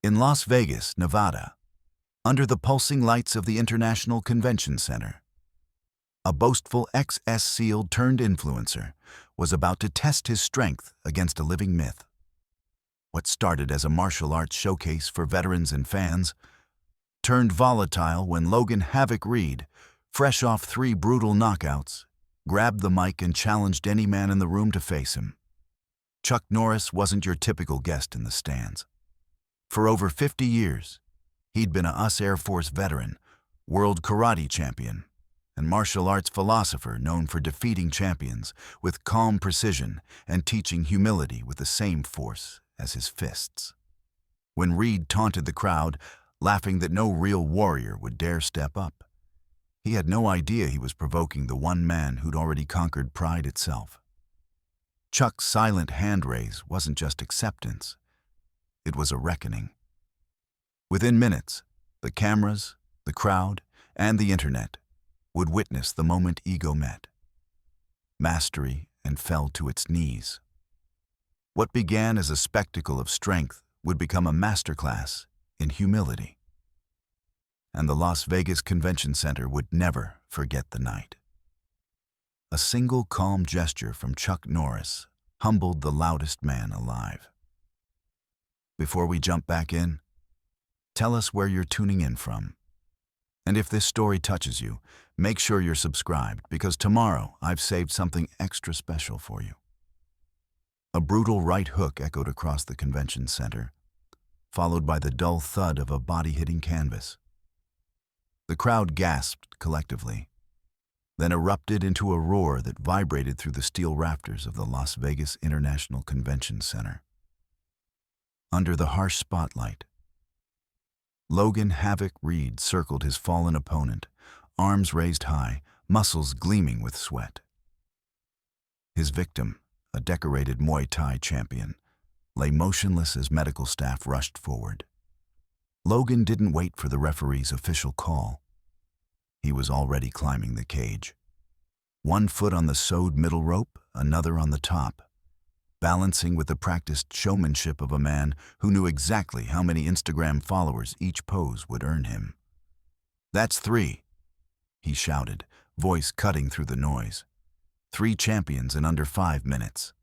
In Las Vegas, Nevada, under the pulsing lights of the International Convention Center, a boastful ex-SEAL turned influencer was about to test his strength against a living myth. What started as a martial arts showcase for veterans and fans turned volatile when Logan "Havoc" Reed, fresh off 3 brutal knockouts, grabbed the mic and challenged any man in the room to face him. Chuck Norris wasn't your typical guest in the stands. For over 50 years, he'd been a US Air Force veteran, world karate champion, and martial arts philosopher known for defeating champions with calm precision and teaching humility with the same force as his fists. When Reed taunted the crowd, laughing that no real warrior would dare step up, he had no idea he was provoking the one man who'd already conquered pride itself. Chuck's silent hand raise wasn't just acceptance, it was a reckoning. Within minutes, the cameras, the crowd, and the internet would witness the moment ego met mastery and fell to its knees. What began as a spectacle of strength would become a masterclass in humility. And the Las Vegas Convention Center would never forget the night. A single calm gesture from Chuck Norris humbled the loudest man alive. Before we jump back in, tell us where you're tuning in from. And if this story touches you, make sure you're subscribed, because tomorrow I've saved something extra special for you. A brutal right hook echoed across the convention center, followed by the dull thud of a body hitting canvas. The crowd gasped collectively, then erupted into a roar that vibrated through the steel rafters of the Las Vegas International Convention Center. Under the harsh spotlight, Logan "Havoc" Reed circled his fallen opponent, arms raised high, muscles gleaming with sweat. His victim, a decorated Muay Thai champion, lay motionless as medical staff rushed forward. Logan didn't wait for the referee's official call. He was already climbing the cage. One foot on the sewed middle rope, another on the top, balancing with the practiced showmanship of a man who knew exactly how many Instagram followers each pose would earn him. "That's 3, he shouted, voice cutting through the noise. 3 champions in under 5 minutes.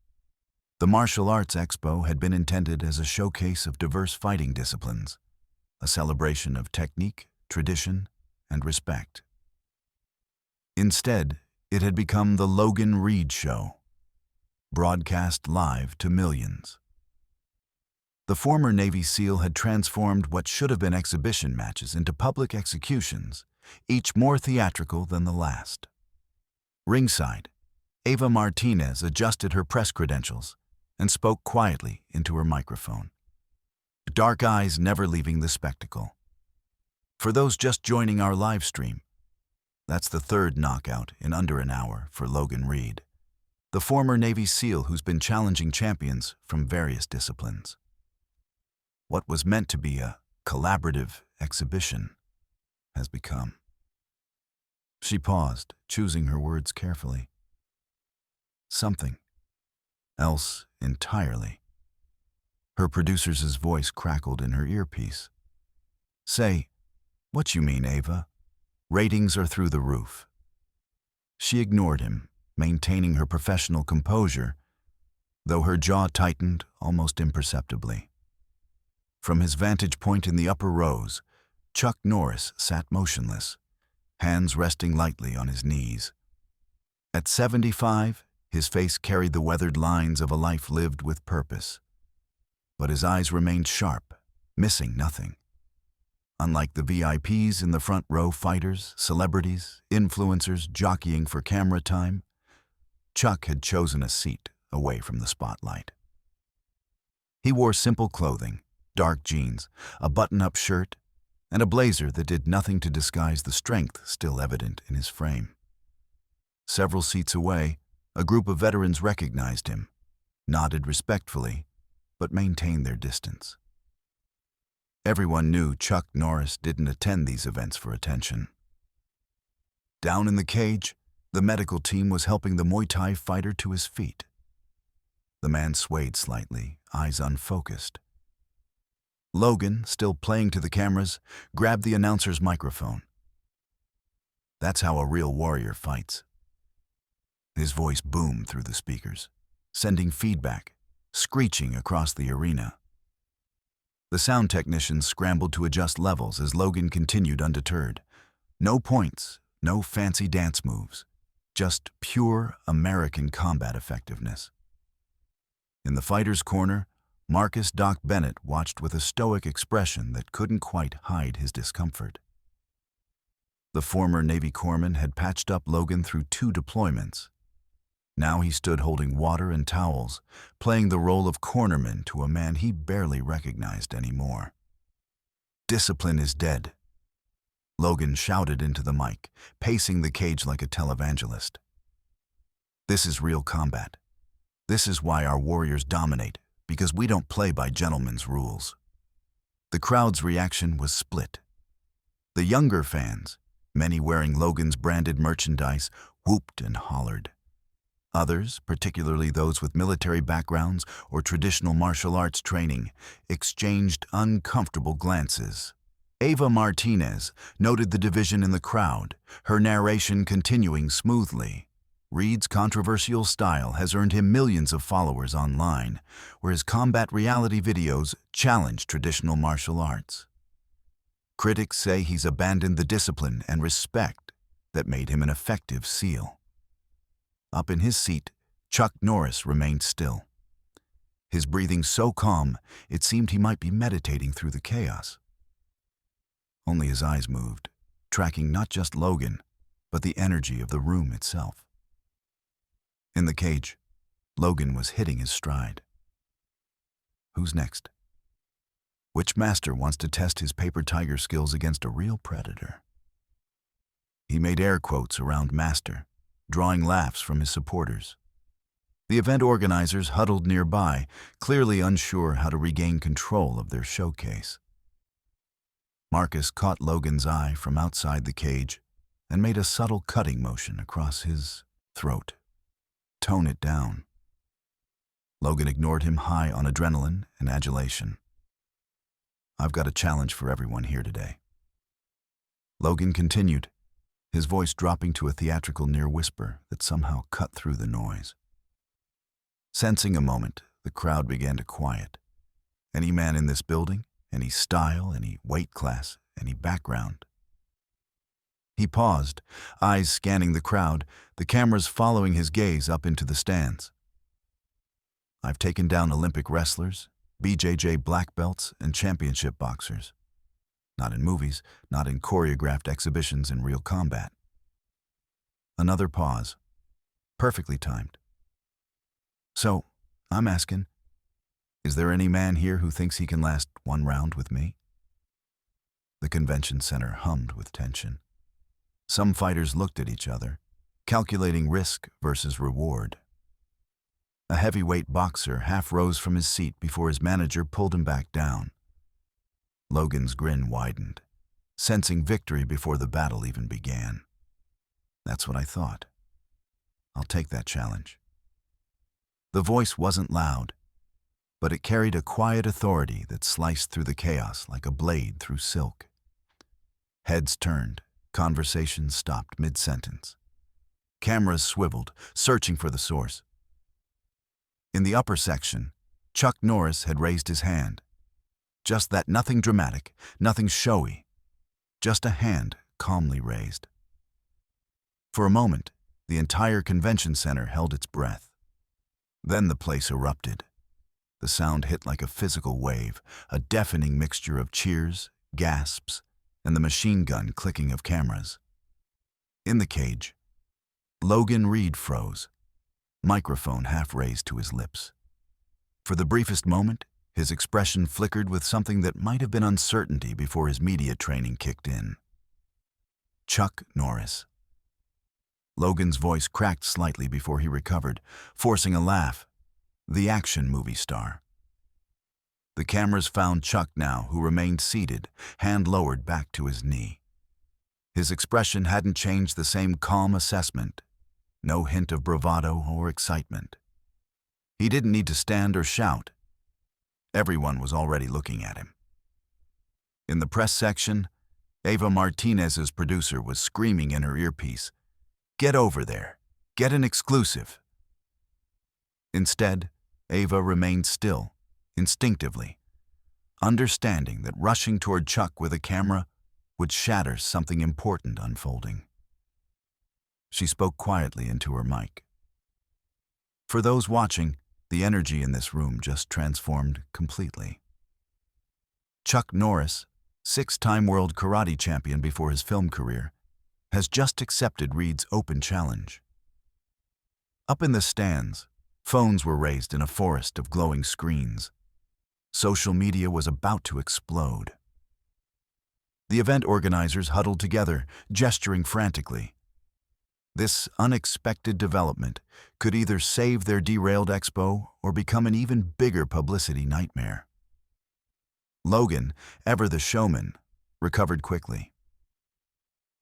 The Martial Arts Expo had been intended as a showcase of diverse fighting disciplines, a celebration of technique, tradition, and respect. Instead, it had become the Logan Reed Show, broadcast live to millions. The former Navy SEAL had transformed what should have been exhibition matches into public executions, each more theatrical than the last. Ringside, Ava Martinez adjusted her press credentials and spoke quietly into her microphone, dark eyes never leaving the spectacle. For those just joining our live stream, that's the 3rd knockout in under an hour for Logan Reed, the former Navy SEAL who's been challenging champions from various disciplines. What was meant to be a collaborative exhibition has become. She paused, choosing her words carefully. Something else entirely. Her producer's voice crackled in her earpiece. "Say, what you mean, Ava? Ratings are through the roof." She ignored him, maintaining her professional composure, though her jaw tightened almost imperceptibly. From his vantage point in the upper rows, Chuck Norris sat motionless, hands resting lightly on his knees. At 75, his face carried the weathered lines of a life lived with purpose, but his eyes remained sharp, missing nothing. Unlike the VIPs in the front row, fighters, celebrities, influencers jockeying for camera time, Chuck had chosen a seat away from the spotlight. He wore simple clothing, dark jeans, a button-up shirt, and a blazer that did nothing to disguise the strength still evident in his frame. Several seats away, a group of veterans recognized him, nodded respectfully, but maintained their distance. Everyone knew Chuck Norris didn't attend these events for attention. Down in the cage, the medical team was helping the Muay Thai fighter to his feet. The man swayed slightly, eyes unfocused. Logan, still playing to the cameras, grabbed the announcer's microphone. That's how a real warrior fights. His voice boomed through the speakers, sending feedback, screeching across the arena. The sound technicians scrambled to adjust levels as Logan continued undeterred. No points, no fancy dance moves, just pure American combat effectiveness. In the fighter's corner, Marcus Doc Bennett watched with a stoic expression that couldn't quite hide his discomfort. The former Navy corpsman had patched up Logan through 2 deployments. Now he stood holding water and towels, playing the role of cornerman to a man he barely recognized anymore. "Discipline is dead," Logan shouted into the mic, pacing the cage like a televangelist. "This is real combat. This is why our warriors dominate, because we don't play by gentlemen's rules." The crowd's reaction was split. The younger fans, many wearing Logan's branded merchandise, whooped and hollered. Others, particularly those with military backgrounds or traditional martial arts training, exchanged uncomfortable glances. Ava Martinez noted the division in the crowd, her narration continuing smoothly. Reed's controversial style has earned him millions of followers online, where his combat reality videos challenge traditional martial arts. Critics say he's abandoned the discipline and respect that made him an effective SEAL. Up in his seat, Chuck Norris remained still. His breathing so calm, it seemed he might be meditating through the chaos. Only his eyes moved, tracking not just Logan, but the energy of the room itself. In the cage, Logan was hitting his stride. Who's next? Which master wants to test his paper tiger skills against a real predator? He made air quotes around master, drawing laughs from his supporters. The event organizers huddled nearby, clearly unsure how to regain control of their showcase. Marcus caught Logan's eye from outside the cage and made a subtle cutting motion across his throat. "Tone it down." Logan ignored him, high on adrenaline and adulation. "I've got a challenge for everyone here today." Logan continued, his voice dropping to a theatrical near whisper that somehow cut through the noise. Sensing a moment, the crowd began to quiet. Any man in this building, any style, any weight class, any background. He paused, eyes scanning the crowd, the cameras following his gaze up into the stands. "I've taken down Olympic wrestlers, BJJ black belts, and championship boxers. Not in movies, not in choreographed exhibitions in real combat." Another pause, perfectly timed. "So, I'm asking, is there any man here who thinks he can last one round with me?" The convention center hummed with tension. Some fighters looked at each other, calculating risk versus reward. A heavyweight boxer half rose from his seat before his manager pulled him back down. Logan's grin widened, sensing victory before the battle even began. "That's what I thought. I'll take that challenge." The voice wasn't loud, but it carried a quiet authority that sliced through the chaos like a blade through silk. Heads turned, conversations stopped mid-sentence. Cameras swiveled, searching for the source. In the upper section, Chuck Norris had raised his hand. Just that, nothing dramatic, nothing showy. Just a hand calmly raised. For a moment, the entire convention center held its breath. Then the place erupted. The sound hit like a physical wave, a deafening mixture of cheers, gasps, and the machine gun clicking of cameras. In the cage, Logan Reed froze, microphone half raised to his lips. For the briefest moment, his expression flickered with something that might have been uncertainty before his media training kicked in. Chuck Norris. Logan's voice cracked slightly before he recovered, forcing a laugh. The action movie star. The cameras found Chuck now, who remained seated, hand lowered back to his knee. His expression hadn't changed, the same calm assessment, no hint of bravado or excitement. He didn't need to stand or shout. Everyone was already looking at him. In the press section, Ava Martinez's producer was screaming in her earpiece, "Get over there. Get an exclusive." Instead, Ava remained still, instinctively, understanding that rushing toward Chuck with a camera would shatter something important unfolding. She spoke quietly into her mic. For those watching, the energy in this room just transformed completely. Chuck Norris, six-time world karate champion before his film career, has just accepted Reed's open challenge. Up in the stands, phones were raised in a forest of glowing screens. Social media was about to explode. The event organizers huddled together, gesturing frantically. This unexpected development could either save their derailed expo or become an even bigger publicity nightmare. Logan, ever the showman, recovered quickly.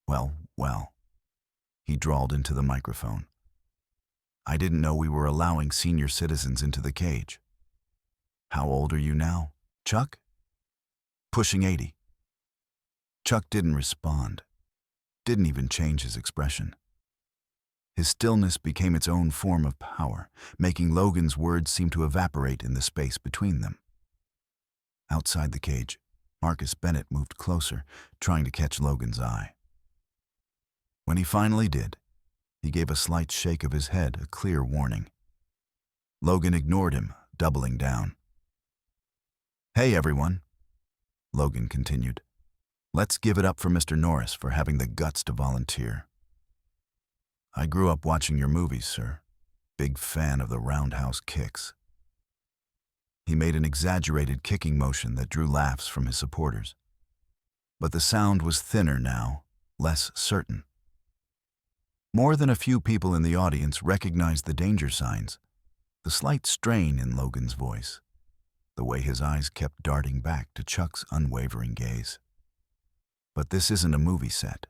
Well, he drawled into the microphone. "I didn't know we were allowing senior citizens into the cage." "How old are you now, Chuck?" "Pushing 80. Chuck didn't respond, didn't even change his expression. His stillness became its own form of power, making Logan's words seem to evaporate in the space between them. Outside the cage, Marcus Bennett moved closer, trying to catch Logan's eye. When he finally did, he gave a slight shake of his head, a clear warning. Logan ignored him, doubling down. "Hey, everyone," Logan continued. "Let's give it up for Mr. Norris for having the guts to volunteer. I grew up watching your movies, sir. Big fan of the roundhouse kicks." He made an exaggerated kicking motion that drew laughs from his supporters. But the sound was thinner now, less certain. More than a few people in the audience recognized the danger signs, the slight strain in Logan's voice, the way his eyes kept darting back to Chuck's unwavering gaze. "But this isn't a movie set,"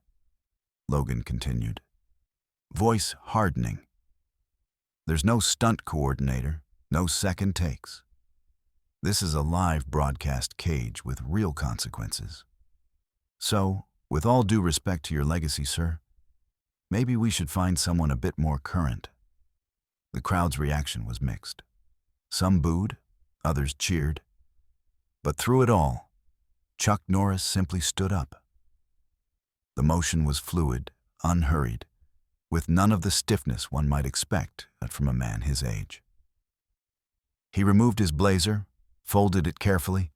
Logan continued, voice hardening. "There's no stunt coordinator, no second takes. This is a live broadcast cage with real consequences. So, with all due respect to your legacy, sir, maybe we should find someone a bit more current." The crowd's reaction was mixed. Some booed, others cheered. But through it all, Chuck Norris simply stood up. The motion was fluid, unhurried, with none of the stiffness one might expect from a man his age. He removed his blazer, folded it carefully,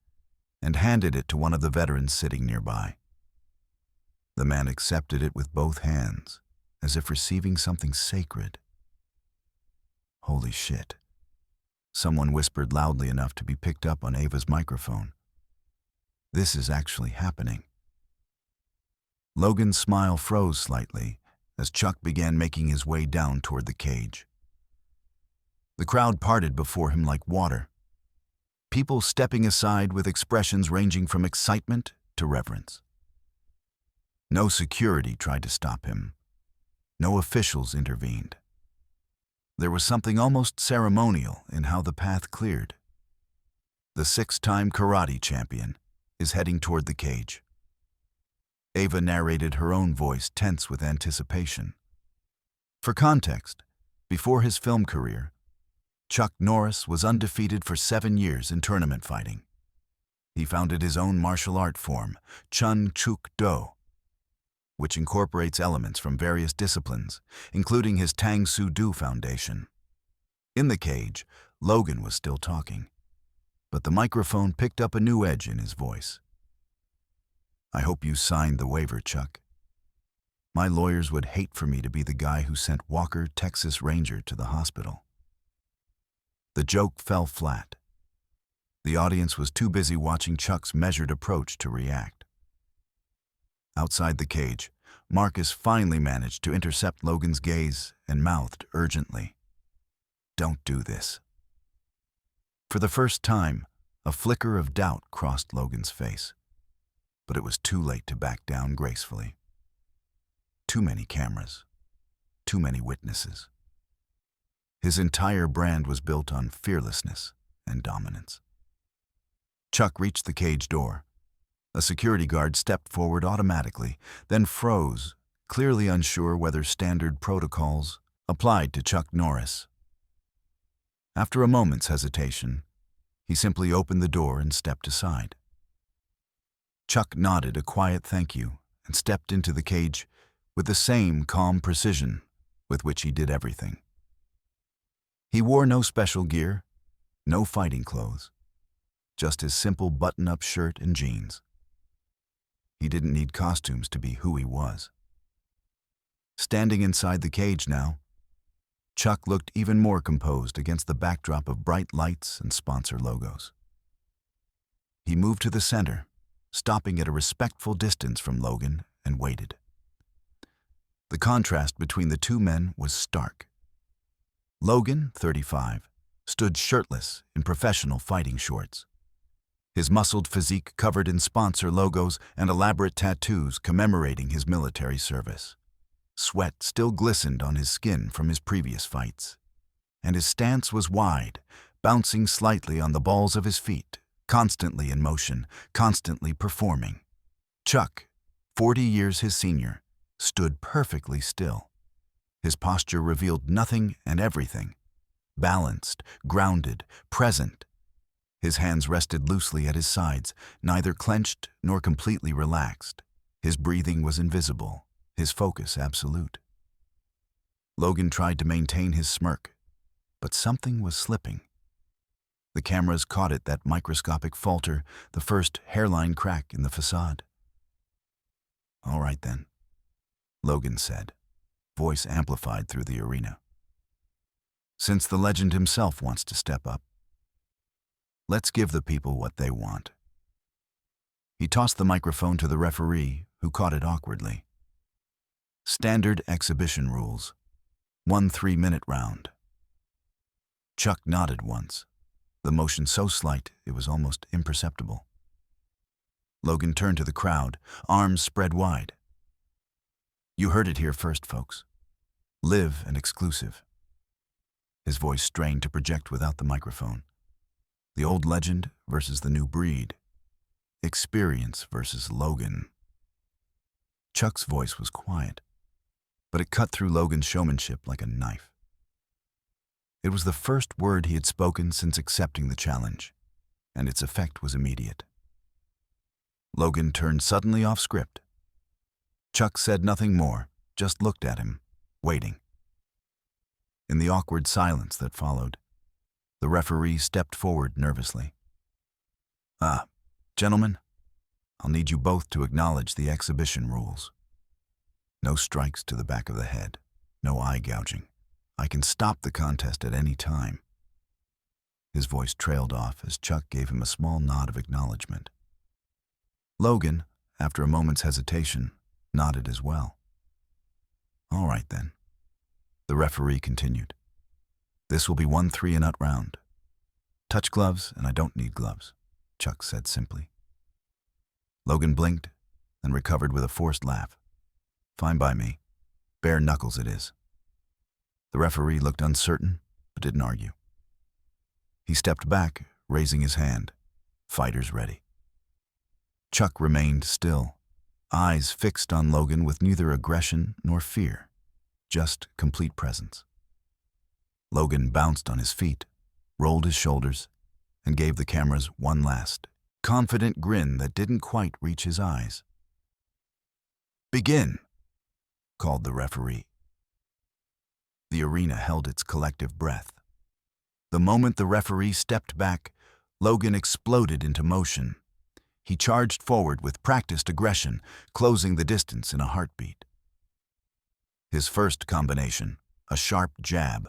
and handed it to one of the veterans sitting nearby. The man accepted it with both hands, as if receiving something sacred. "Holy shit," someone whispered loudly enough to be picked up on Ava's microphone. "This is actually happening." Logan's smile froze slightly as Chuck began making his way down toward the cage. The crowd parted before him like water, people stepping aside with expressions ranging from excitement to reverence. No security tried to stop him. No officials intervened. There was something almost ceremonial in how the path cleared. The six-time karate champion is heading toward the cage. Ava narrated her own voice tense with anticipation. For context, before his film career, Chuck Norris was undefeated for 7 years in tournament fighting. He founded his own martial art form, Chun Chuk Do, which incorporates elements from various disciplines, including his Tang Soo Do Foundation. In the cage, Logan was still talking, but the microphone picked up a new edge in his voice. "I hope you signed the waiver, Chuck. My lawyers would hate for me to be the guy who sent Walker, Texas Ranger, to the hospital." The joke fell flat. The audience was too busy watching Chuck's measured approach to react. Outside the cage, Marcus finally managed to intercept Logan's gaze and mouthed urgently, "Don't do this." For the first time, a flicker of doubt crossed Logan's face, but it was too late to back down gracefully. Too many cameras, too many witnesses. His entire brand was built on fearlessness and dominance. Chuck reached the cage door, A security guard stepped forward automatically, then froze, clearly unsure whether standard protocols applied to Chuck Norris. After a moment's hesitation, he simply opened the door and stepped aside. Chuck nodded a quiet thank you and stepped into the cage with the same calm precision with which he did everything. He wore no special gear, no fighting clothes, just his simple button-up shirt and jeans. He didn't need costumes to be who he was. Standing inside the cage now, Chuck looked even more composed against the backdrop of bright lights and sponsor logos. He moved to the center, stopping at a respectful distance from Logan, and waited. The contrast between the two men was stark. Logan, 35, stood shirtless in professional fighting shorts. His muscled physique covered in sponsor logos and elaborate tattoos commemorating his military service. Sweat still glistened on his skin from his previous fights, and his stance was wide, bouncing slightly on the balls of his feet, constantly in motion, constantly performing. Chuck, 40 years his senior, stood perfectly still. His posture revealed nothing and everything. Balanced, grounded, present. His hands rested loosely at his sides, neither clenched nor completely relaxed. His breathing was invisible, his focus absolute. Logan tried to maintain his smirk, but something was slipping. The cameras caught it, that microscopic falter, the first hairline crack in the facade. "All right then," Logan said, voice amplified through the arena. "Since the legend himself wants to step up, let's give the people what they want." He tossed the microphone to the referee, who caught it awkwardly. "Standard exhibition rules. 1 3-minute round." Chuck nodded once, the motion so slight it was almost imperceptible. Logan turned to the crowd, arms spread wide. "You heard it here first, folks. Live and exclusive." His voice strained to project without the microphone. The old legend versus the new breed. Experience versus Logan. Chuck's voice was quiet, but it cut through Logan's showmanship like a knife. It was the first word he had spoken since accepting the challenge, and its effect was immediate. Logan turned suddenly off script. Chuck said nothing more, just looked at him, waiting. In the awkward silence that followed, the referee stepped forward nervously. Gentlemen, I'll need you both to acknowledge the exhibition rules. No strikes to the back of the head, no eye gouging. I can stop the contest at any time." His voice trailed off as Chuck gave him a small nod of acknowledgement. Logan, after a moment's hesitation, nodded as well. "All right then," the referee continued. "This will be 1 3-and-out round. Touch gloves, and I don't need gloves," Chuck said simply. Logan blinked, then recovered with a forced laugh. "Fine by me. Bare knuckles it is." The referee looked uncertain, but didn't argue. He stepped back, raising his hand. Fighters ready. Chuck remained still, eyes fixed on Logan with neither aggression nor fear, just complete presence. Logan bounced on his feet, rolled his shoulders, and gave the cameras one last, confident grin that didn't quite reach his eyes. "Begin," called the referee. The arena held its collective breath. The moment the referee stepped back, Logan exploded into motion. He charged forward with practiced aggression, closing the distance in a heartbeat. His first combination, a sharp jab,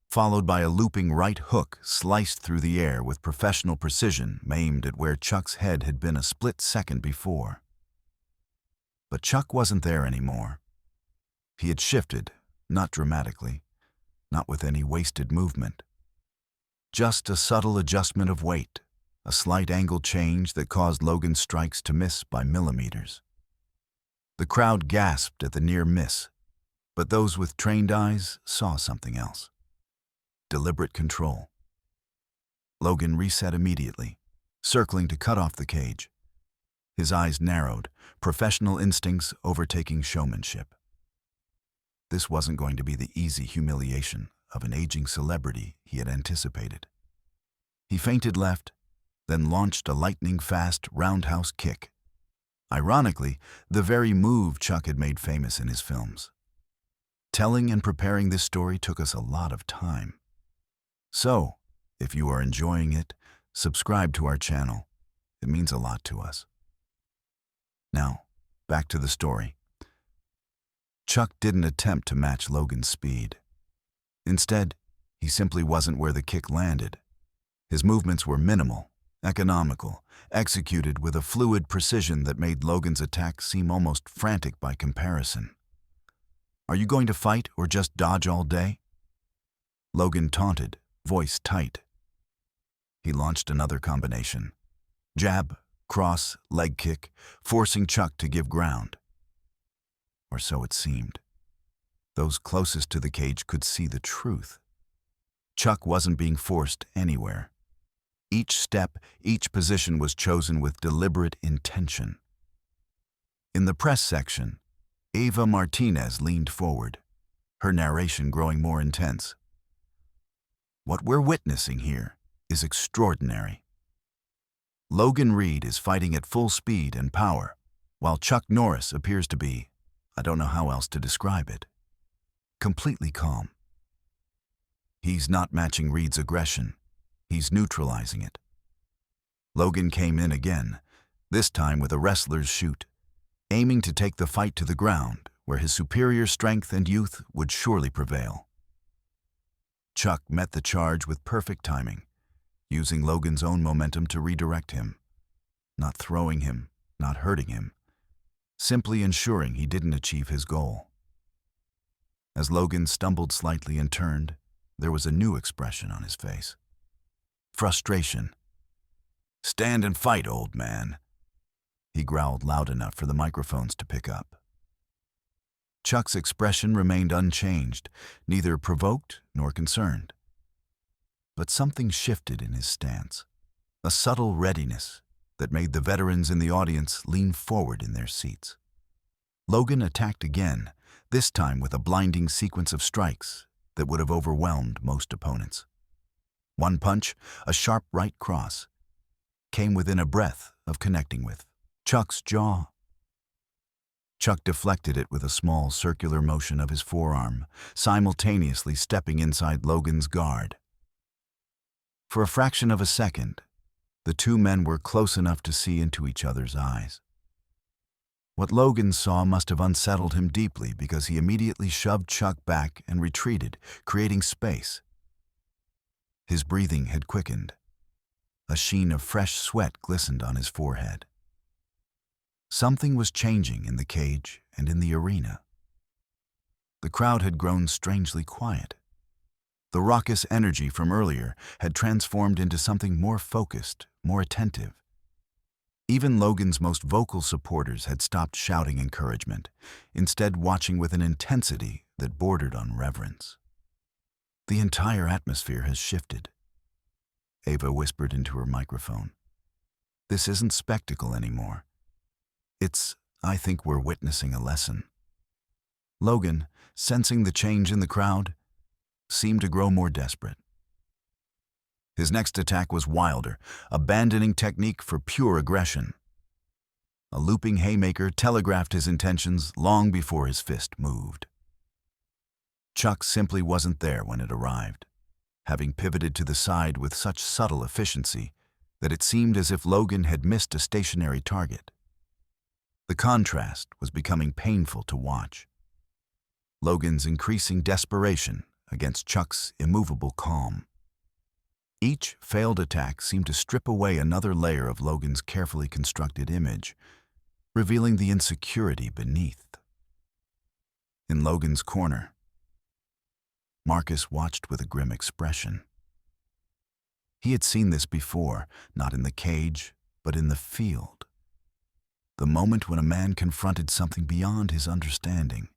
followed by a looping right hook sliced through the air with professional precision, aimed at where Chuck's head had been a split second before. But Chuck wasn't there anymore. He had shifted, not dramatically, not with any wasted movement. Just a subtle adjustment of weight, a slight angle change that caused Logan's strikes to miss by millimeters. The crowd gasped at the near miss, but those with trained eyes saw something else. Deliberate control. Logan reset immediately, circling to cut off the cage. his eyes narrowed, professional instincts overtaking showmanship. This wasn't going to be the easy humiliation of an aging celebrity he had anticipated. He feinted left, then launched a lightning-fast roundhouse kick. Ironically, the very move Chuck had made famous in his films. Telling and preparing this story took us a lot of time. So, if you are enjoying it, subscribe to our channel. It means a lot to us. Now, back to the story. Chuck didn't attempt to match Logan's speed. Instead, he simply wasn't where the kick landed. His movements were minimal, economical, executed with a fluid precision that made Logan's attack seem almost frantic by comparison. "Are you going to fight or just dodge all day?" Logan taunted, voice tight. He launched another combination. Jab, cross, leg kick, forcing Chuck to give ground. Or so it seemed. Those closest to the cage could see the truth. Chuck wasn't being forced anywhere. Each step, each position was chosen with deliberate intention. In the press section, Ava Martinez leaned forward, her narration growing more intense. "What we're witnessing here is extraordinary. Logan Reed is fighting at full speed and power, while Chuck Norris appears to be, I don't know how else to describe it, completely calm. He's not matching Reed's aggression. He's neutralizing it." Logan came in again, this time with a wrestler's shoot, aiming to take the fight to the ground, where his superior strength and youth would surely prevail. Chuck met the charge with perfect timing, using Logan's own momentum to redirect him, not throwing him, not hurting him, simply ensuring he didn't achieve his goal. As Logan stumbled slightly and turned, there was a new expression on his face. Frustration. "Stand and fight, old man," he growled loud enough for the microphones to pick up. Chuck's expression remained unchanged, neither provoked nor concerned. But something shifted in his stance, a subtle readiness that made the veterans in the audience lean forward in their seats. Logan attacked again, this time with a blinding sequence of strikes that would have overwhelmed most opponents. One punch, a sharp right cross, came within a breath of connecting with Chuck's jaw. Chuck deflected it with a small circular motion of his forearm, simultaneously stepping inside Logan's guard. For a fraction of a second, the two men were close enough to see into each other's eyes. What Logan saw must have unsettled him deeply because he immediately shoved Chuck back and retreated, creating space. His breathing had quickened. A sheen of fresh sweat glistened on his forehead. Something was changing in the cage and in the arena. The crowd had grown strangely quiet. The raucous energy from earlier had transformed into something more focused, more attentive. Even Logan's most vocal supporters had stopped shouting encouragement, instead watching with an intensity that bordered on reverence. "The entire atmosphere has shifted," Ava whispered into her microphone. "This isn't spectacle anymore. I think we're witnessing a lesson." Logan, sensing the change in the crowd, seemed to grow more desperate. His next attack was wilder, abandoning technique for pure aggression. A looping haymaker telegraphed his intentions long before his fist moved. Chuck simply wasn't there when it arrived, having pivoted to the side with such subtle efficiency that it seemed as if Logan had missed a stationary target. The contrast was becoming painful to watch. Logan's increasing desperation against Chuck's immovable calm. Each failed attack seemed to strip away another layer of Logan's carefully constructed image, revealing the insecurity beneath. In Logan's corner, Marcus watched with a grim expression. He had seen this before, not in the cage, but in the field. The moment when a man confronted something beyond his understanding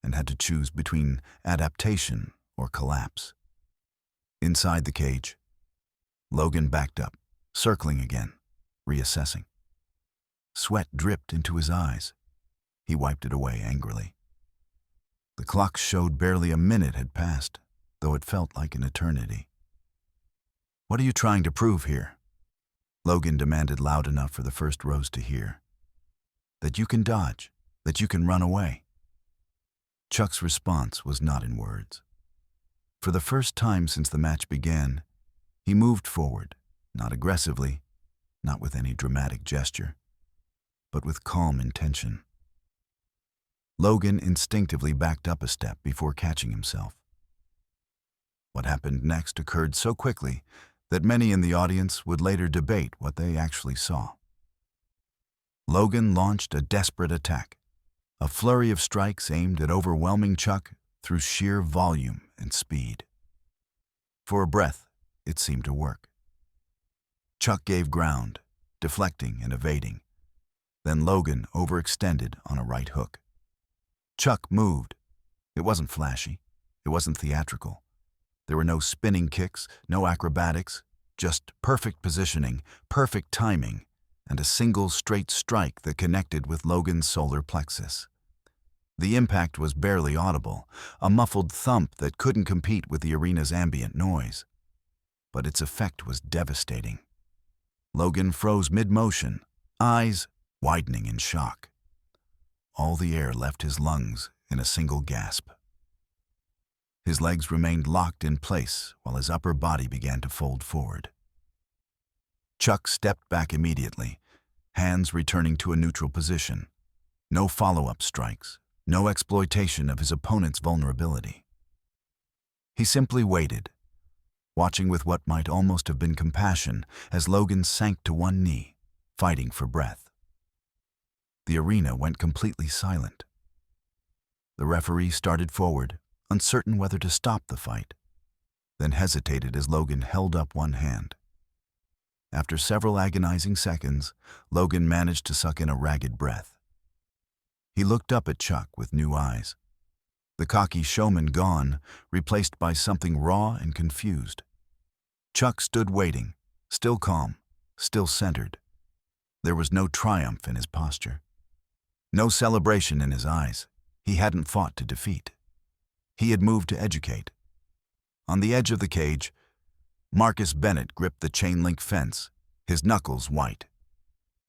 and had to choose between adaptation or collapse. Inside the cage, Logan backed up, circling again, reassessing. Sweat dripped into his eyes. He wiped it away angrily. The clock showed barely a minute had passed, though it felt like an eternity. "What are you trying to prove here?" Logan demanded loud enough for the first rows to hear. "That you can dodge, that you can run away." Chuck's response was not in words. For the first time since the match began, he moved forward, not aggressively, not with any dramatic gesture, but with calm intention. Logan instinctively backed up a step before catching himself. What happened next occurred so quickly that many in the audience would later debate what they actually saw. Logan launched a desperate attack, a flurry of strikes aimed at overwhelming Chuck through sheer volume and speed. For a breath, it seemed to work. Chuck gave ground, deflecting and evading. Then Logan overextended on a right hook. Chuck moved. It wasn't flashy. It wasn't theatrical. There were no spinning kicks, no acrobatics, just perfect positioning, perfect timing, and a single straight strike that connected with Logan's solar plexus. The impact was barely audible, a muffled thump that couldn't compete with the arena's ambient noise. But its effect was devastating. Logan froze mid-motion, eyes widening in shock. All the air left his lungs in a single gasp. His legs remained locked in place while his upper body began to fold forward. Chuck stepped back immediately, hands returning to a neutral position. No follow-up strikes, no exploitation of his opponent's vulnerability. He simply waited, watching with what might almost have been compassion as Logan sank to one knee, fighting for breath. The arena went completely silent. The referee started forward, uncertain whether to stop the fight, then hesitated as Logan held up one hand. After several agonizing seconds, Logan managed to suck in a ragged breath. He looked up at Chuck with new eyes. The cocky showman gone, replaced by something raw and confused. Chuck stood waiting, still calm, still centered. There was no triumph in his posture. No celebration in his eyes. He hadn't fought to defeat. He had moved to educate. On the edge of the cage, Marcus Bennett gripped the chain-link fence, his knuckles white.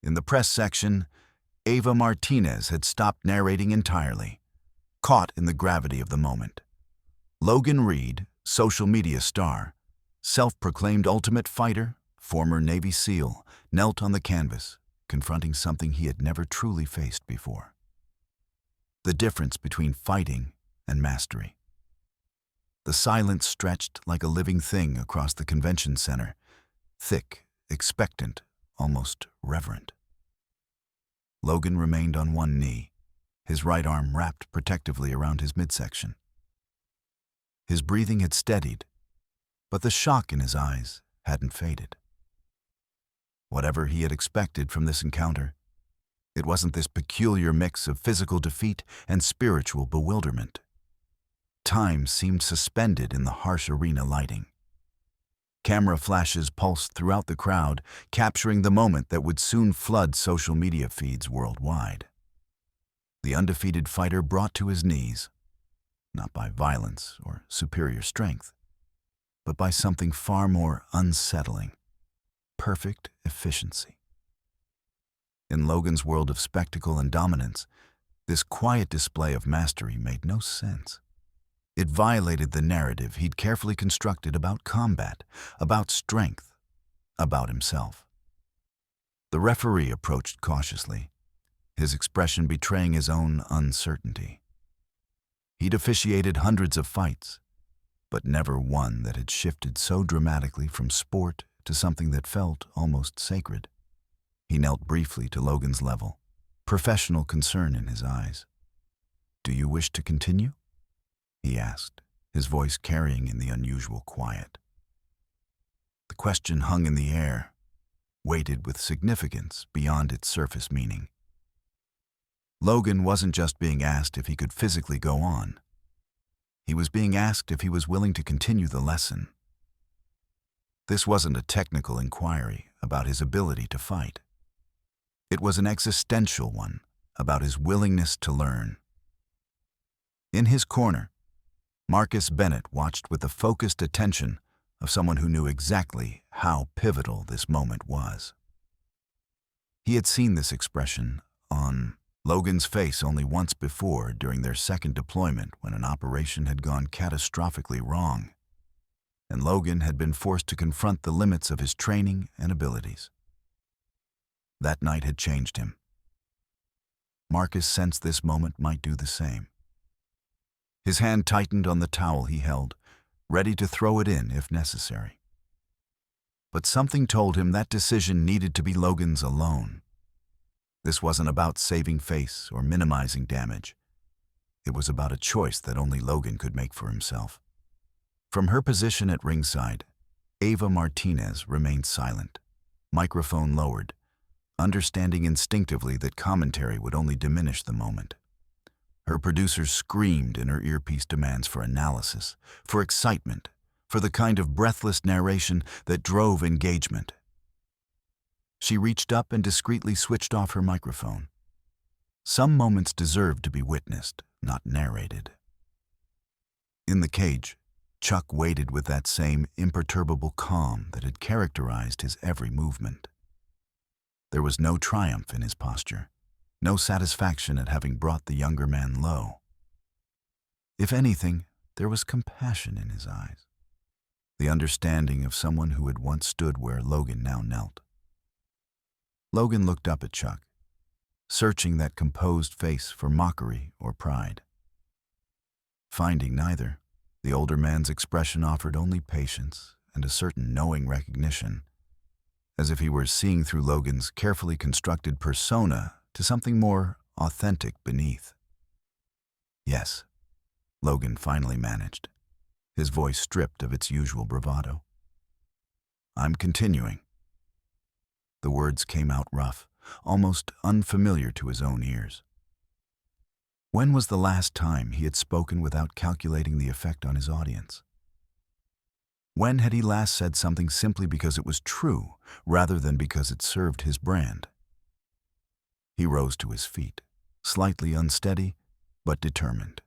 In the press section, Ava Martinez had stopped narrating entirely, caught in the gravity of the moment. Logan Reed, social media star, self-proclaimed ultimate fighter, former Navy SEAL, knelt on the canvas, confronting something he had never truly faced before. The difference between fighting and mastery. The silence stretched like a living thing across the convention center, thick, expectant, almost reverent. Logan remained on one knee, his right arm wrapped protectively around his midsection. His breathing had steadied, but the shock in his eyes hadn't faded. Whatever he had expected from this encounter, it wasn't this peculiar mix of physical defeat and spiritual bewilderment. Time seemed suspended in the harsh arena lighting. Camera flashes pulsed throughout the crowd, capturing the moment that would soon flood social media feeds worldwide. The undefeated fighter brought to his knees, not by violence or superior strength, but by something far more unsettling: perfect efficiency. In Logan's world of spectacle and dominance, this quiet display of mastery made no sense. It violated the narrative he'd carefully constructed about combat, about strength, about himself. The referee approached cautiously, his expression betraying his own uncertainty. He'd officiated hundreds of fights, but never one that had shifted so dramatically from sport to something that felt almost sacred. He knelt briefly to Logan's level, professional concern in his eyes. "Do you wish to continue?" he asked, his voice carrying in the unusual quiet. The question hung in the air, weighted with significance beyond its surface meaning. Logan wasn't just being asked if he could physically go on. He was being asked if he was willing to continue the lesson. This wasn't a technical inquiry about his ability to fight. It was an existential one, about his willingness to learn. In his corner, Marcus Bennett watched with the focused attention of someone who knew exactly how pivotal this moment was. He had seen this expression on Logan's face only once before during their second deployment when an operation had gone catastrophically wrong, and Logan had been forced to confront the limits of his training and abilities. That night had changed him. Marcus sensed this moment might do the same. His hand tightened on the towel he held, ready to throw it in if necessary. But something told him that decision needed to be Logan's alone. This wasn't about saving face or minimizing damage. It was about a choice that only Logan could make for himself. From her position at ringside, Ava Martinez remained silent, microphone lowered, understanding instinctively that commentary would only diminish the moment. Her producers screamed in her earpiece demands for analysis, for excitement, for the kind of breathless narration that drove engagement. She reached up and discreetly switched off her microphone. Some moments deserved to be witnessed, not narrated. In the cage, Chuck waited with that same imperturbable calm that had characterized his every movement. There was no triumph in his posture, no satisfaction at having brought the younger man low. If anything, there was compassion in his eyes, the understanding of someone who had once stood where Logan now knelt. Logan looked up at Chuck, searching that composed face for mockery or pride. Finding neither, the older man's expression offered only patience and a certain knowing recognition, as if he were seeing through Logan's carefully constructed persona to something more authentic beneath. Yes, Logan finally managed, his voice stripped of its usual bravado. I'm continuing. The words came out rough, almost unfamiliar to his own ears. When was the last time he had spoken without calculating the effect on his audience? When had he last said something simply because it was true, rather than because it served his brand? He rose to his feet, slightly unsteady, but determined.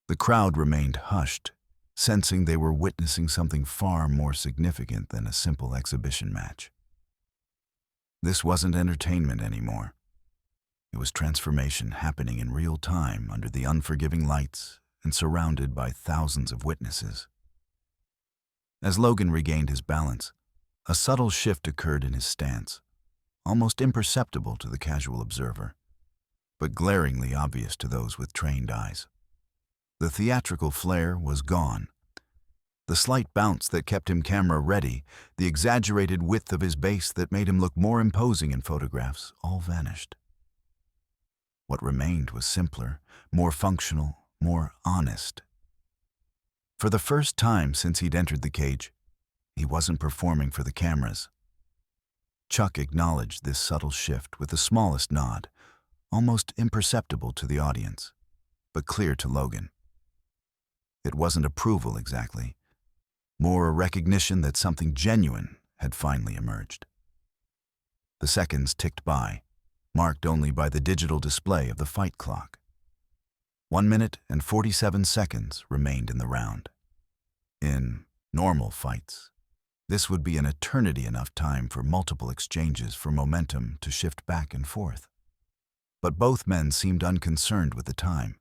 The crowd remained hushed, sensing they were witnessing something far more significant than a simple exhibition match. This wasn't entertainment anymore. It was transformation happening in real time under the unforgiving lights and surrounded by thousands of witnesses. As Logan regained his balance, a subtle shift occurred in his stance, almost imperceptible to the casual observer, but glaringly obvious to those with trained eyes. The theatrical flair was gone. The slight bounce that kept him camera ready, the exaggerated width of his base that made him look more imposing in photographs, all vanished. What remained was simpler, more functional, more honest. For the first time since he'd entered the cage, he wasn't performing for the cameras. Chuck acknowledged this subtle shift with the smallest nod, almost imperceptible to the audience, but clear to Logan. It wasn't approval exactly, more a recognition that something genuine had finally emerged. The seconds ticked by, marked only by the digital display of the fight clock. 1 minute and 47 seconds remained in the round. In normal fights, this would be an eternity enough time for multiple exchanges for momentum to shift back and forth. But both men seemed unconcerned with the time,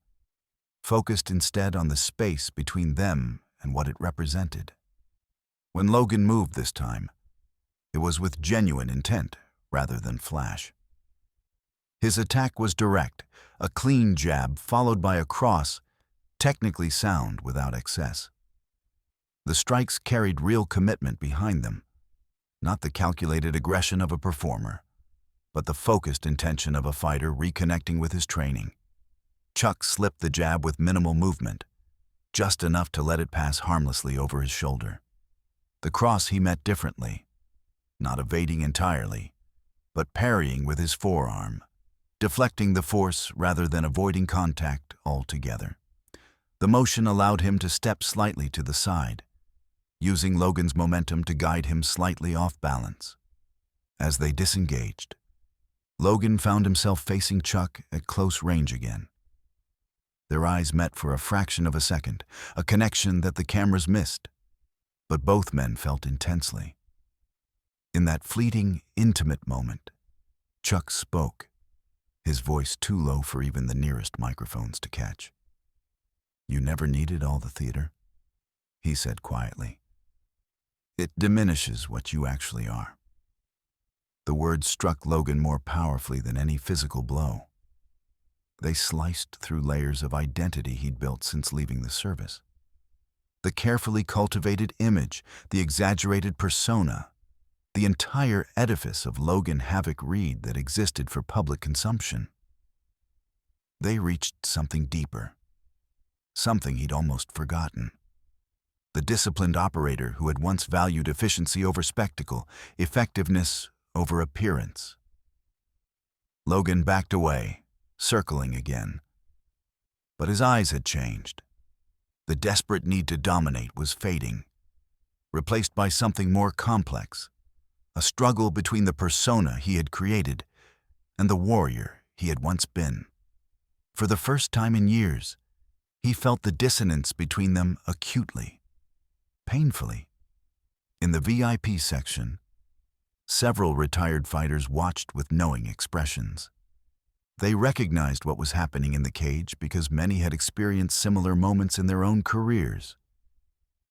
focused instead on the space between them and what it represented. When Logan moved this time, it was with genuine intent rather than flash. His attack was direct, a clean jab followed by a cross, technically sound without excess. The strikes carried real commitment behind them, not the calculated aggression of a performer, but the focused intention of a fighter reconnecting with his training. Chuck slipped the jab with minimal movement, just enough to let it pass harmlessly over his shoulder. The cross he met differently, not evading entirely, but parrying with his forearm, deflecting the force rather than avoiding contact altogether. The motion allowed him to step slightly to the side, using Logan's momentum to guide him slightly off balance. As they disengaged, Logan found himself facing Chuck at close range again. Their eyes met for a fraction of a second, a connection that the cameras missed, but both men felt intensely. In that fleeting, intimate moment, Chuck spoke, his voice too low for even the nearest microphones to catch. "You never needed all the theater," he said quietly. "It diminishes what you actually are." The words struck Logan more powerfully than any physical blow. They sliced through layers of identity he'd built since leaving the service. The carefully cultivated image, the exaggerated persona, the entire edifice of Logan Havoc Reed that existed for public consumption. They reached something deeper, something he'd almost forgotten. The disciplined operator who had once valued efficiency over spectacle, effectiveness over appearance. Logan backed away, circling again. But his eyes had changed. The desperate need to dominate was fading, replaced by something more complex, a struggle between the persona he had created and the warrior he had once been. For the first time in years, he felt the dissonance between them acutely, painfully. In the VIP section, several retired fighters watched with knowing expressions. They recognized what was happening in the cage because many had experienced similar moments in their own careers.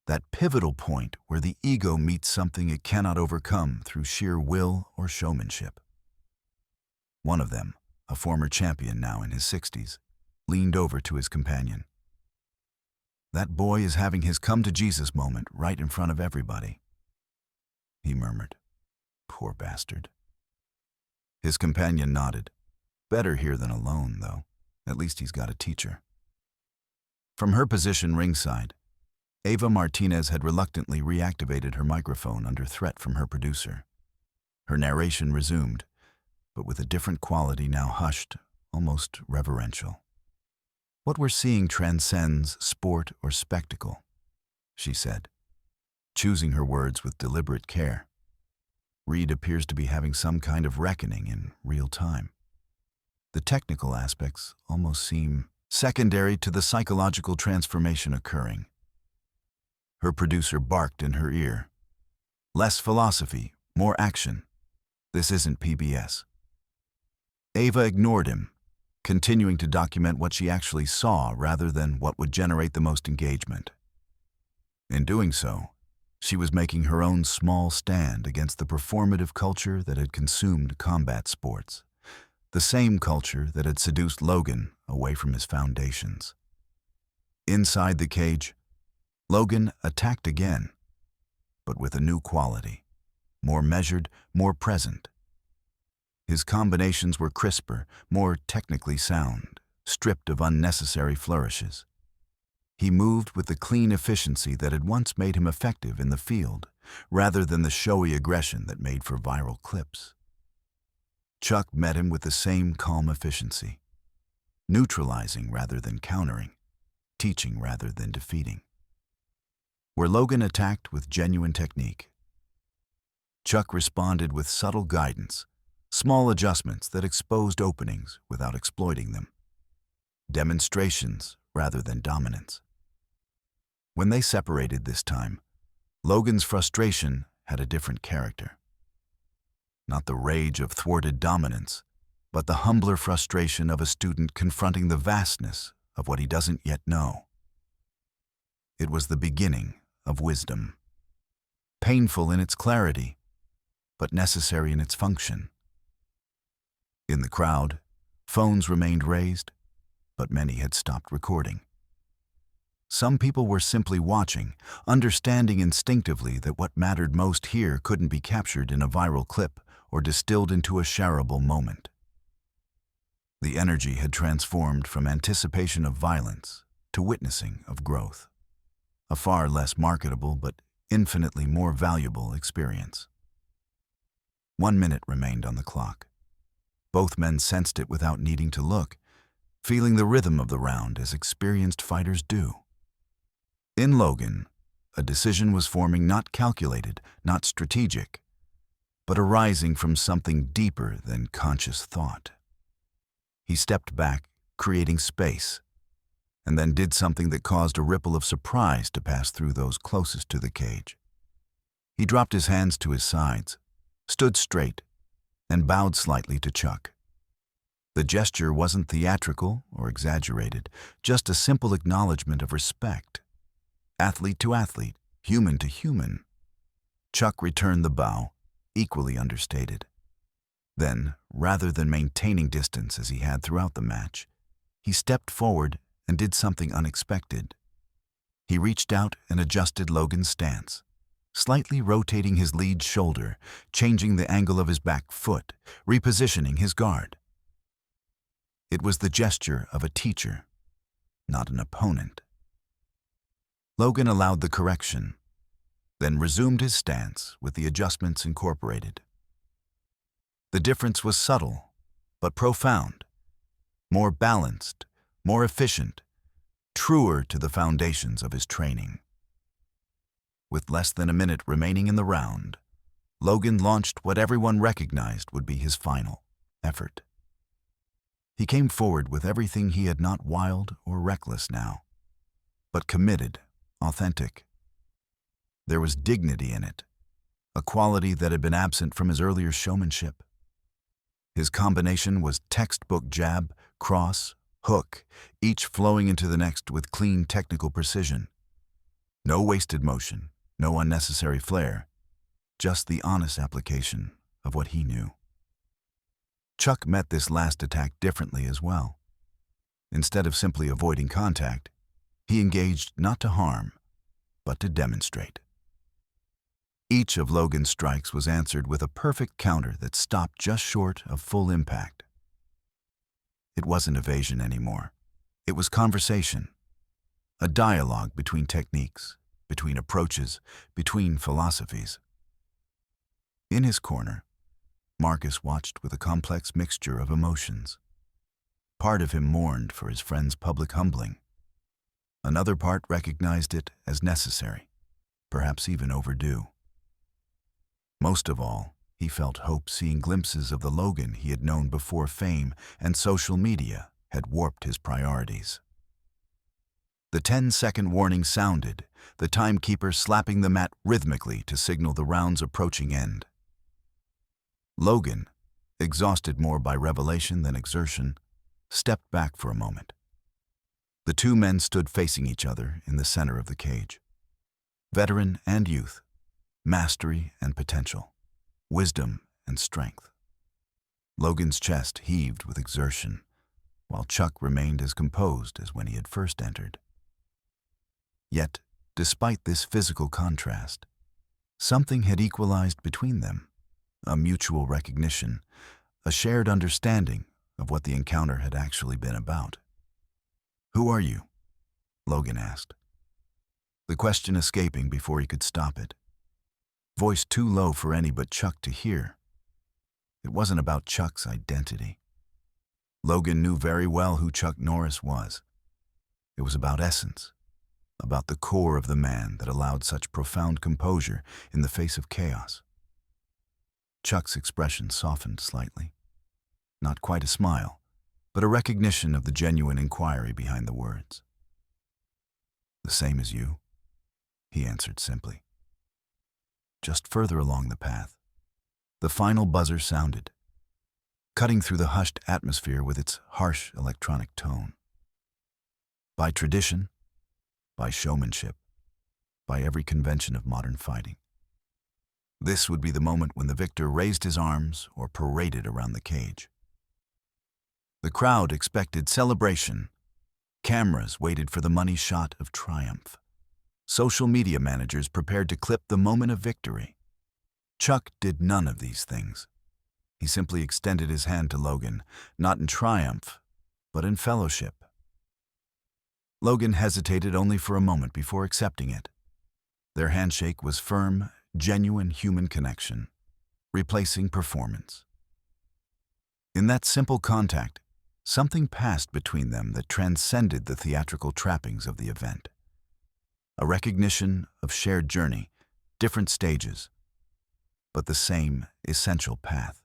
That pivotal point where the ego meets something it cannot overcome through sheer will or showmanship. One of them, a former champion now in his 60s, leaned over to his companion. "That boy is having his come-to-Jesus moment right in front of everybody," he murmured. "Poor bastard." His companion nodded. "Better here than alone, though. At least he's got a teacher." From her position ringside, Ava Martinez had reluctantly reactivated her microphone under threat from her producer. Her narration resumed, but with a different quality, now hushed, almost reverential. "What we're seeing transcends sport or spectacle," she said, choosing her words with deliberate care. "Reed appears to be having some kind of reckoning in real time. The technical aspects almost seem secondary to the psychological transformation occurring." Her producer barked in her ear. "Less philosophy, more action. This isn't PBS." Ava ignored him, continuing to document what she actually saw rather than what would generate the most engagement. In doing so, she was making her own small stand against the performative culture that had consumed combat sports, the same culture that had seduced Logan away from his foundations. Inside the cage, Logan attacked again, but with a new quality, more measured, more present. His combinations were crisper, more technically sound, stripped of unnecessary flourishes. He moved with the clean efficiency that had once made him effective in the field, rather than the showy aggression that made for viral clips. Chuck met him with the same calm efficiency, neutralizing rather than countering, teaching rather than defeating. Where Logan attacked with genuine technique, Chuck responded with subtle guidance, small adjustments that exposed openings without exploiting them, demonstrations rather than dominance. When they separated this time, Logan's frustration had a different character. Not the rage of thwarted dominance, but the humbler frustration of a student confronting the vastness of what he doesn't yet know. It was the beginning of wisdom, painful in its clarity, but necessary in its function. In the crowd, phones remained raised, but many had stopped recording. Some people were simply watching, understanding instinctively that what mattered most here couldn't be captured in a viral clip or distilled into a shareable moment. The energy had transformed from anticipation of violence to witnessing of growth, a far less marketable but infinitely more valuable experience. 1 minute remained on the clock. Both men sensed it without needing to look, feeling the rhythm of the round as experienced fighters do. In Logan, a decision was forming, not calculated, not strategic, but arising from something deeper than conscious thought. He stepped back, creating space, and then did something that caused a ripple of surprise to pass through those closest to the cage. He dropped his hands to his sides, stood straight, and bowed slightly to Chuck. The gesture wasn't theatrical or exaggerated, just a simple acknowledgement of respect. Athlete to athlete, human to human. Chuck returned the bow, equally understated. Then, rather than maintaining distance as he had throughout the match, he stepped forward and did something unexpected. He reached out and adjusted Logan's stance, slightly rotating his lead shoulder, changing the angle of his back foot, repositioning his guard. It was the gesture of a teacher, not an opponent. Logan allowed the correction, then resumed his stance with the adjustments incorporated. The difference was subtle, but profound, more balanced, more efficient, truer to the foundations of his training. With less than a minute remaining in the round, Logan launched what everyone recognized would be his final effort. He came forward with everything he had, not wild or reckless now, but committed, authentic. There was dignity in it, a quality that had been absent from his earlier showmanship. His combination was textbook jab, cross, hook, each flowing into the next with clean technical precision. No wasted motion, no unnecessary flair, just the honest application of what he knew. Chuck met this last attack differently as well. Instead of simply avoiding contact, he engaged not to harm, but to demonstrate. Each of Logan's strikes was answered with a perfect counter that stopped just short of full impact. It wasn't evasion anymore. It was conversation, a dialogue between techniques, between approaches, between philosophies. In his corner, Marcus watched with a complex mixture of emotions. Part of him mourned for his friend's public humbling. Another part recognized it as necessary, perhaps even overdue. Most of all, he felt hope seeing glimpses of the Logan he had known before fame and social media had warped his priorities. The 10-second warning sounded, the timekeeper slapping the mat rhythmically to signal the round's approaching end. Logan, exhausted more by revelation than exertion, stepped back for a moment. The two men stood facing each other in the center of the cage. Veteran and youth, mastery and potential, wisdom and strength. Logan's chest heaved with exertion, while Chuck remained as composed as when he had first entered. Yet, despite this physical contrast, something had equalized between them, a mutual recognition, a shared understanding of what the encounter had actually been about. "Who are you?" Logan asked, the question escaping before he could stop it. Voice too low for any but Chuck to hear. It wasn't about Chuck's identity. Logan knew very well who Chuck Norris was. It was about essence, about the core of the man that allowed such profound composure in the face of chaos. Chuck's expression softened slightly. Not quite a smile, but a recognition of the genuine inquiry behind the words. "The same as you," he answered simply. Just further along the path, the final buzzer sounded, cutting through the hushed atmosphere with its harsh electronic tone. By tradition, by showmanship, by every convention of modern fighting, this would be the moment when the victor raised his arms or paraded around the cage. The crowd expected celebration. Cameras waited for the money shot of triumph. Social media managers prepared to clip the moment of victory. Chuck did none of these things. He simply extended his hand to Logan, not in triumph, but in fellowship. Logan hesitated only for a moment before accepting it. Their handshake was firm, genuine human connection, replacing performance. In that simple contact, something passed between them that transcended the theatrical trappings of the event. A recognition of shared journey, different stages, but the same essential path.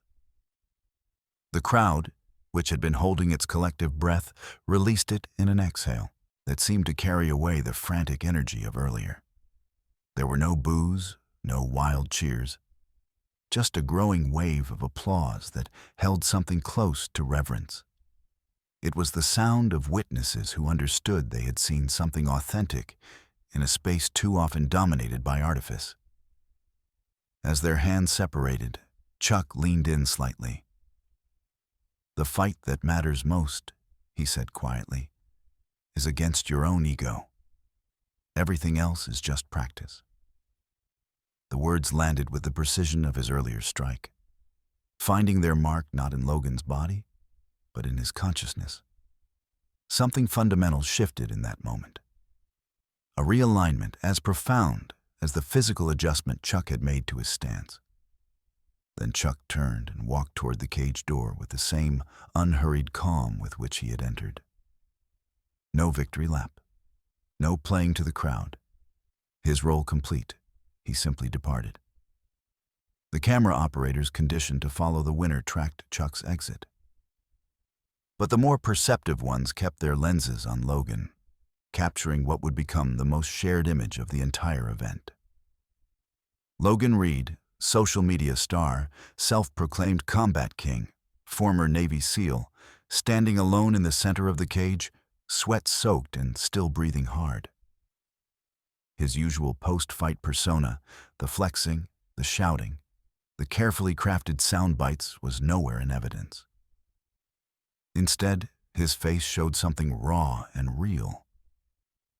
The crowd, which had been holding its collective breath, released it in an exhale that seemed to carry away the frantic energy of earlier. There were no boos, no wild cheers, just a growing wave of applause that held something close to reverence. It was the sound of witnesses who understood they had seen something authentic in a space too often dominated by artifice. As their hands separated, Chuck leaned in slightly. "The fight that matters most," he said quietly, "is against your own ego. Everything else is just practice." The words landed with the precision of his earlier strike, finding their mark not in Logan's body, but in his consciousness. Something fundamental shifted in that moment. A realignment as profound as the physical adjustment Chuck had made to his stance. Then Chuck turned and walked toward the cage door with the same unhurried calm with which he had entered. No victory lap, no playing to the crowd. His role complete, he simply departed. The camera operators conditioned to follow the winner tracked Chuck's exit. But the more perceptive ones kept their lenses on Logan, capturing what would become the most shared image of the entire event. Logan Reed, social media star, self-proclaimed combat king, former Navy SEAL, standing alone in the center of the cage, sweat-soaked and still breathing hard. His usual post-fight persona, the flexing, the shouting, the carefully crafted sound bites, was nowhere in evidence. Instead, his face showed something raw and real,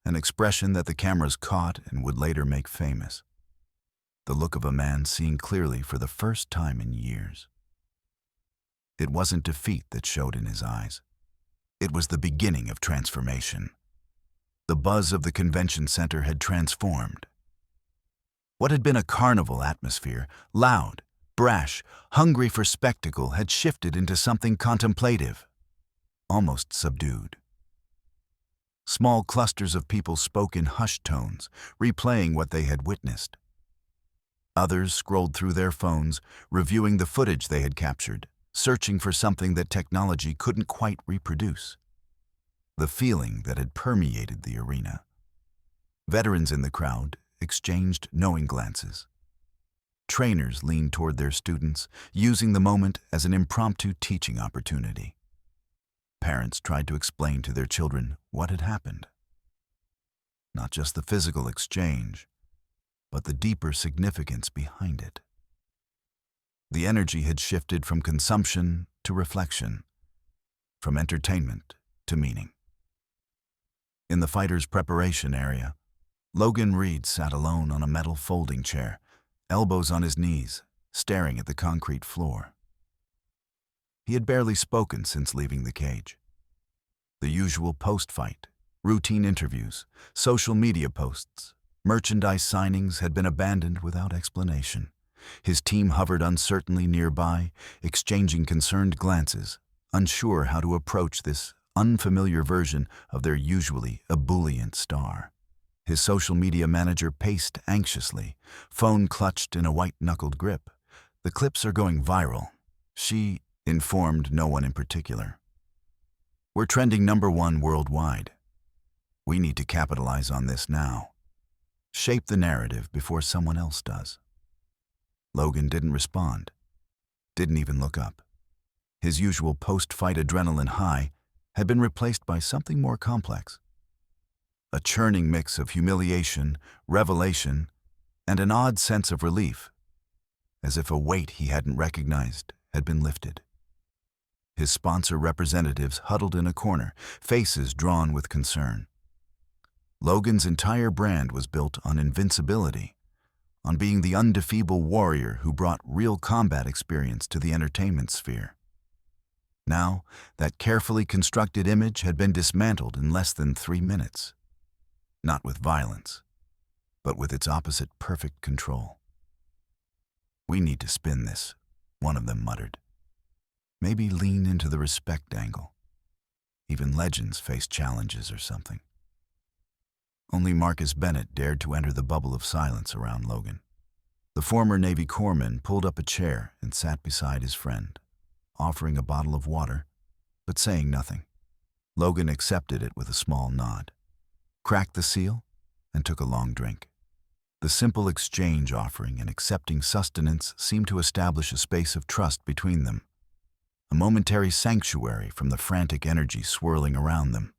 an expression that the cameras caught and would later make famous. The look of a man seeing clearly for the first time in years. It wasn't defeat that showed in his eyes. It was the beginning of transformation. The buzz of the convention center had transformed. What had been a carnival atmosphere, loud, brash, hungry for spectacle, had shifted into something contemplative, almost subdued. Small clusters of people spoke in hushed tones, replaying what they had witnessed. Others scrolled through their phones, reviewing the footage they had captured, searching for something that technology couldn't quite reproduce. The feeling that had permeated the arena. Veterans in the crowd exchanged knowing glances. Trainers leaned toward their students, using the moment as an impromptu teaching opportunity. Parents tried to explain to their children what had happened. Not just the physical exchange, but the deeper significance behind it. The energy had shifted from consumption to reflection, from entertainment to meaning. In the fighter's preparation area, Logan Reed sat alone on a metal folding chair, elbows on his knees, staring at the concrete floor. He had barely spoken since leaving the cage. The usual post-fight, routine interviews, social media posts, merchandise signings had been abandoned without explanation. His team hovered uncertainly nearby, exchanging concerned glances, unsure how to approach this unfamiliar version of their usually ebullient star. His social media manager paced anxiously, phone clutched in a white-knuckled grip. "The clips are going viral," she informed no one in particular. "We're trending #1 worldwide. We need to capitalize on this now. Shape the narrative before someone else does." Logan didn't respond, didn't even look up. His usual post-fight adrenaline high had been replaced by something more complex. A churning mix of humiliation, revelation, and an odd sense of relief, as if a weight he hadn't recognized had been lifted. His sponsor representatives huddled in a corner, faces drawn with concern. Logan's entire brand was built on invincibility, on being the undefeatable warrior who brought real combat experience to the entertainment sphere. Now, that carefully constructed image had been dismantled in less than 3 minutes. Not with violence, but with its opposite, perfect control. "We need to spin this," one of them muttered. "Maybe lean into the respect angle. Even legends face challenges or something." Only Marcus Bennett dared to enter the bubble of silence around Logan. The former Navy corpsman pulled up a chair and sat beside his friend, offering a bottle of water, but saying nothing. Logan accepted it with a small nod, cracked the seal, and took a long drink. The simple exchange offering and accepting sustenance seemed to establish a space of trust between them, a momentary sanctuary from the frantic energy swirling around them.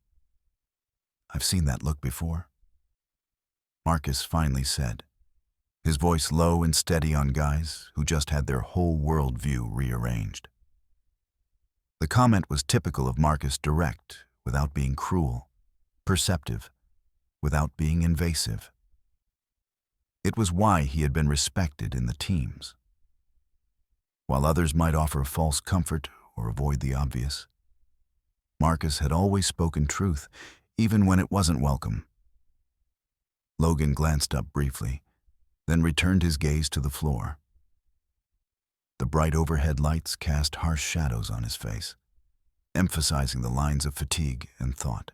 "I've seen that look before," Marcus finally said, his voice low and steady on guys who just had their whole worldview rearranged. The comment was typical of Marcus, direct without being cruel, perceptive without being invasive. It was why he had been respected in the teams. While others might offer false comfort or avoid the obvious, Marcus had always spoken truth, even when it wasn't welcome. Logan glanced up briefly, then returned his gaze to the floor. The bright overhead lights cast harsh shadows on his face, emphasizing the lines of fatigue and thought.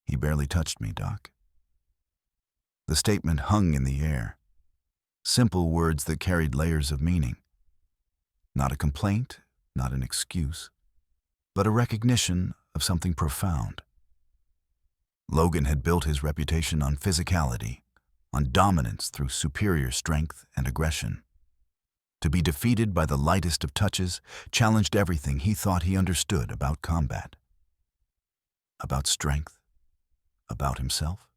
"He barely touched me, Doc." The statement hung in the air, simple words that carried layers of meaning. Not a complaint, not an excuse, but a recognition of something profound. Logan had built his reputation on physicality, on dominance through superior strength and aggression. To be defeated by the lightest of touches challenged everything he thought he understood about combat, about strength, about himself.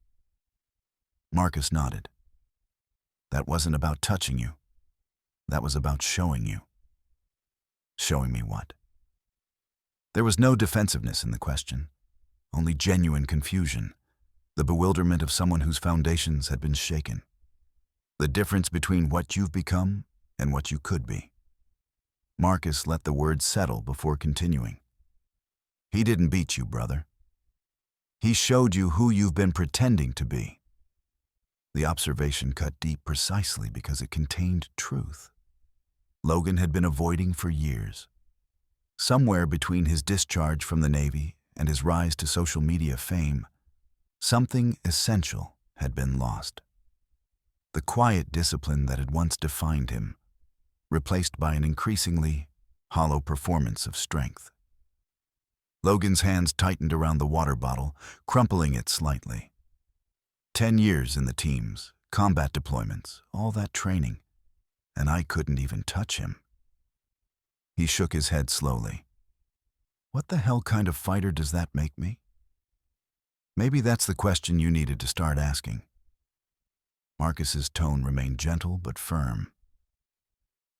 Marcus nodded. "That wasn't about touching you. That was about showing you." "Showing me what?" There was no defensiveness in the question, only genuine confusion, the bewilderment of someone whose foundations had been shaken. The difference between what you've become and what you could be. Marcus let the words settle before continuing. "He didn't beat you, brother. He showed you who you've been pretending to be." The observation cut deep precisely because it contained truth Logan had been avoiding for years. Somewhere between his discharge from the Navy and his rise to social media fame, something essential had been lost. The quiet discipline that had once defined him, replaced by an increasingly hollow performance of strength. Logan's hands tightened around the water bottle, crumpling it slightly. 10 years in the teams, combat deployments, all that training, and I couldn't even touch him. He shook his head slowly. "What the hell kind of fighter does that make me?" Maybe that's the question you needed to start asking. Marcus's tone remained gentle but firm.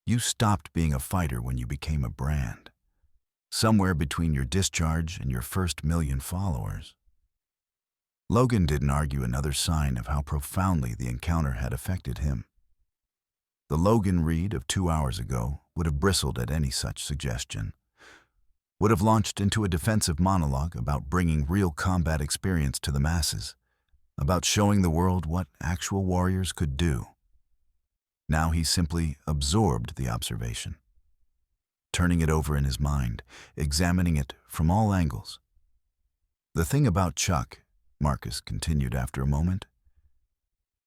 You stopped being a fighter when you became a brand, somewhere between your discharge and your first 1,000,000 followers. Logan didn't argue, another sign of how profoundly the encounter had affected him. The Logan Reed of 2 hours ago would have bristled at any such suggestion, would have launched into a defensive monologue about bringing real combat experience to the masses, about showing the world what actual warriors could do. Now he simply absorbed the observation, turning it over in his mind, examining it from all angles. "The thing about Chuck," Marcus continued after a moment,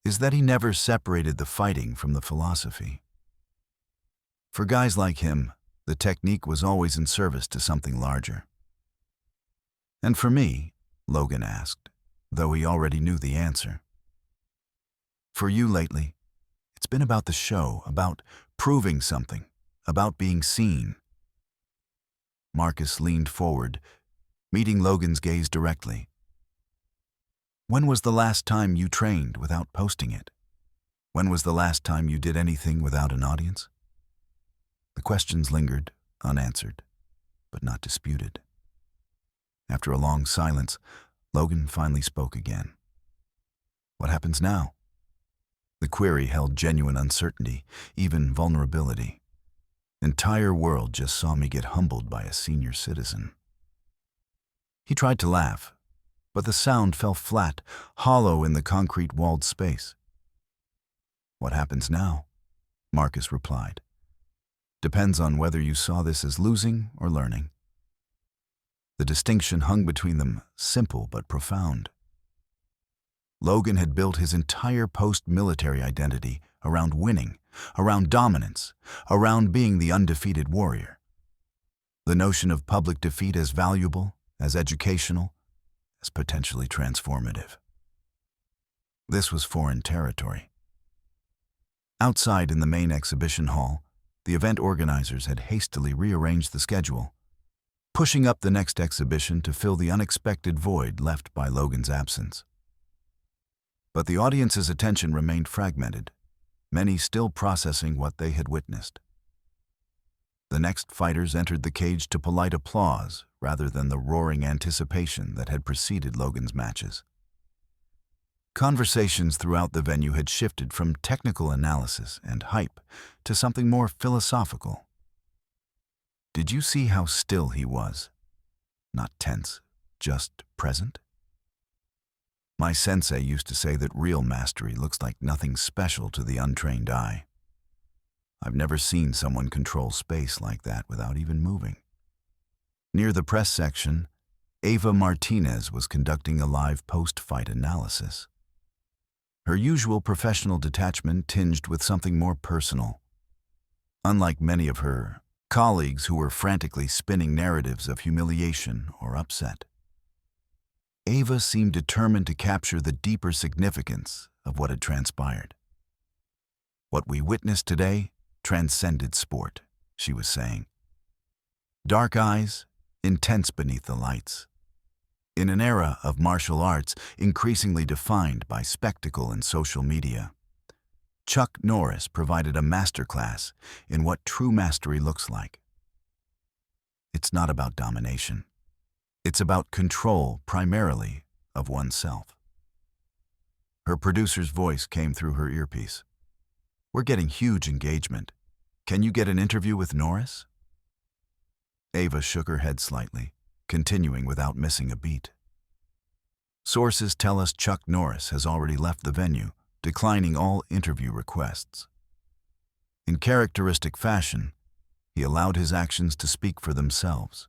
"is that he never separated the fighting from the philosophy. For guys like him, the technique was always in service to something larger." "And for me?" Logan asked, though he already knew the answer. "For you lately, it's been about the show, about proving something, about being seen." Marcus leaned forward, meeting Logan's gaze directly. "When was the last time you trained without posting it? When was the last time you did anything without an audience?" The questions lingered, unanswered, but not disputed. After a long silence, Logan finally spoke again. "What happens now?" The query held genuine uncertainty, even vulnerability. "Entire world just saw me get humbled by a senior citizen." He tried to laugh, but the sound fell flat, hollow in the concrete-walled space. "What happens now?" Marcus replied. "Depends on whether you saw this as losing or learning." The distinction hung between them, simple but profound. Logan had built his entire post-military identity around winning, around dominance, around being the undefeated warrior. The notion of public defeat as valuable, as educational, as potentially transformative. This was foreign territory. Outside in the main exhibition hall, the event organizers had hastily rearranged the schedule, pushing up the next exhibition to fill the unexpected void left by Logan's absence. But the audience's attention remained fragmented, many still processing what they had witnessed. The next fighters entered the cage to polite applause rather than the roaring anticipation that had preceded Logan's matches. Conversations throughout the venue had shifted from technical analysis and hype to something more philosophical. Did you see how still he was? Not tense, just present? My sensei used to say that real mastery looks like nothing special to the untrained eye. I've never seen someone control space like that without even moving. Near the press section, Ava Martinez was conducting a live post-fight analysis. Her usual professional detachment tinged with something more personal. Unlike many of her colleagues who were frantically spinning narratives of humiliation or upset, Ava seemed determined to capture the deeper significance of what had transpired. What we witnessed today transcended sport, she was saying. Dark eyes, intense beneath the lights. In an era of martial arts increasingly defined by spectacle and social media, Chuck Norris provided a masterclass in what true mastery looks like. It's not about domination. It's about control, primarily, of oneself. Her producer's voice came through her earpiece. We're getting huge engagement. Can you get an interview with Norris? Ava shook her head slightly, continuing without missing a beat. Sources tell us Chuck Norris has already left the venue, declining all interview requests. In characteristic fashion, he allowed his actions to speak for themselves.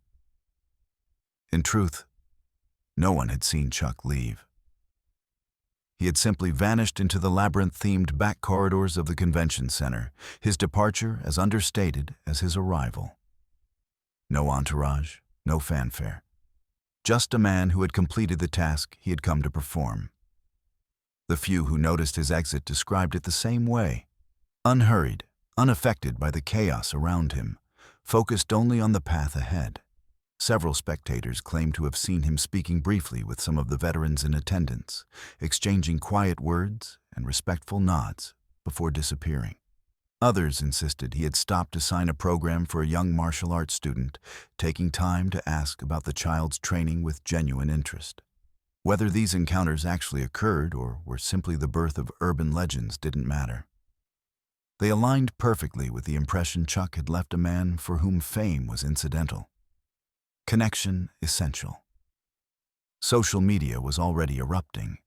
In truth, no one had seen Chuck leave. He had simply vanished into the labyrinth-themed back corridors of the convention center, his departure as understated as his arrival. No entourage, no fanfare. Just a man who had completed the task he had come to perform. The few who noticed his exit described it the same way. Unhurried, unaffected by the chaos around him, focused only on the path ahead. Several spectators claimed to have seen him speaking briefly with some of the veterans in attendance, exchanging quiet words and respectful nods before disappearing. Others insisted he had stopped to sign a program for a young martial arts student, taking time to ask about the child's training with genuine interest. Whether these encounters actually occurred or were simply the birth of urban legends didn't matter. They aligned perfectly with the impression Chuck had left a man for whom fame was incidental. Connection essential. Social media was already erupting.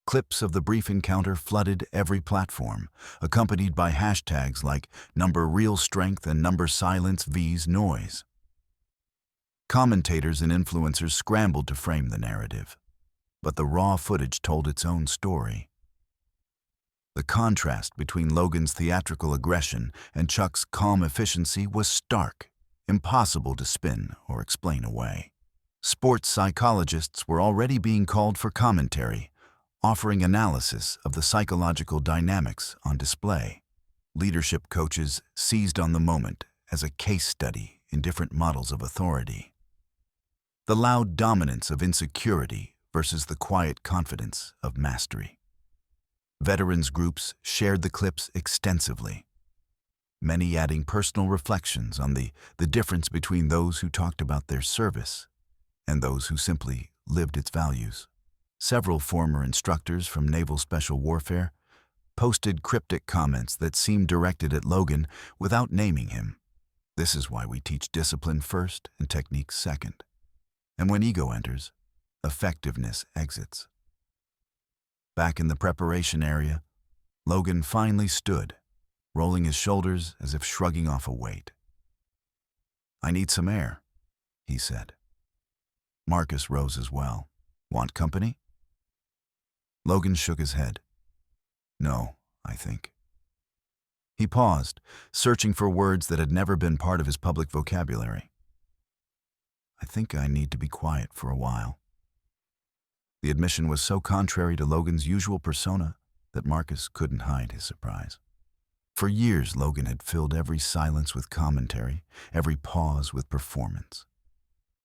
Clips of the brief encounter flooded every platform, accompanied by hashtags like #RealStrength and #SilenceVsNoise. Commentators and influencers scrambled to frame the narrative, but the raw footage told its own story. The contrast between Logan's theatrical aggression and Chuck's calm efficiency was stark, impossible to spin or explain away. Sports psychologists were already being called for commentary, offering analysis of the psychological dynamics on display. Leadership coaches seized on the moment as a case study in different models of authority. The loud dominance of insecurity versus the quiet confidence of mastery. Veterans groups shared the clips extensively, many adding personal reflections on the difference between those who talked about their service and those who simply lived its values. Several former instructors from Naval Special Warfare posted cryptic comments that seemed directed at Logan without naming him. This is why we teach discipline first and technique second. And when ego enters, effectiveness exits. Back in the preparation area, Logan finally stood, rolling his shoulders as if shrugging off a weight. "I need some air," he said. Marcus rose as well. "Want company?" Logan shook his head. No, I think. He paused, searching for words that had never been part of his public vocabulary. I think I need to be quiet for a while. The admission was so contrary to Logan's usual persona that Marcus couldn't hide his surprise. For years, Logan had filled every silence with commentary, every pause with performance.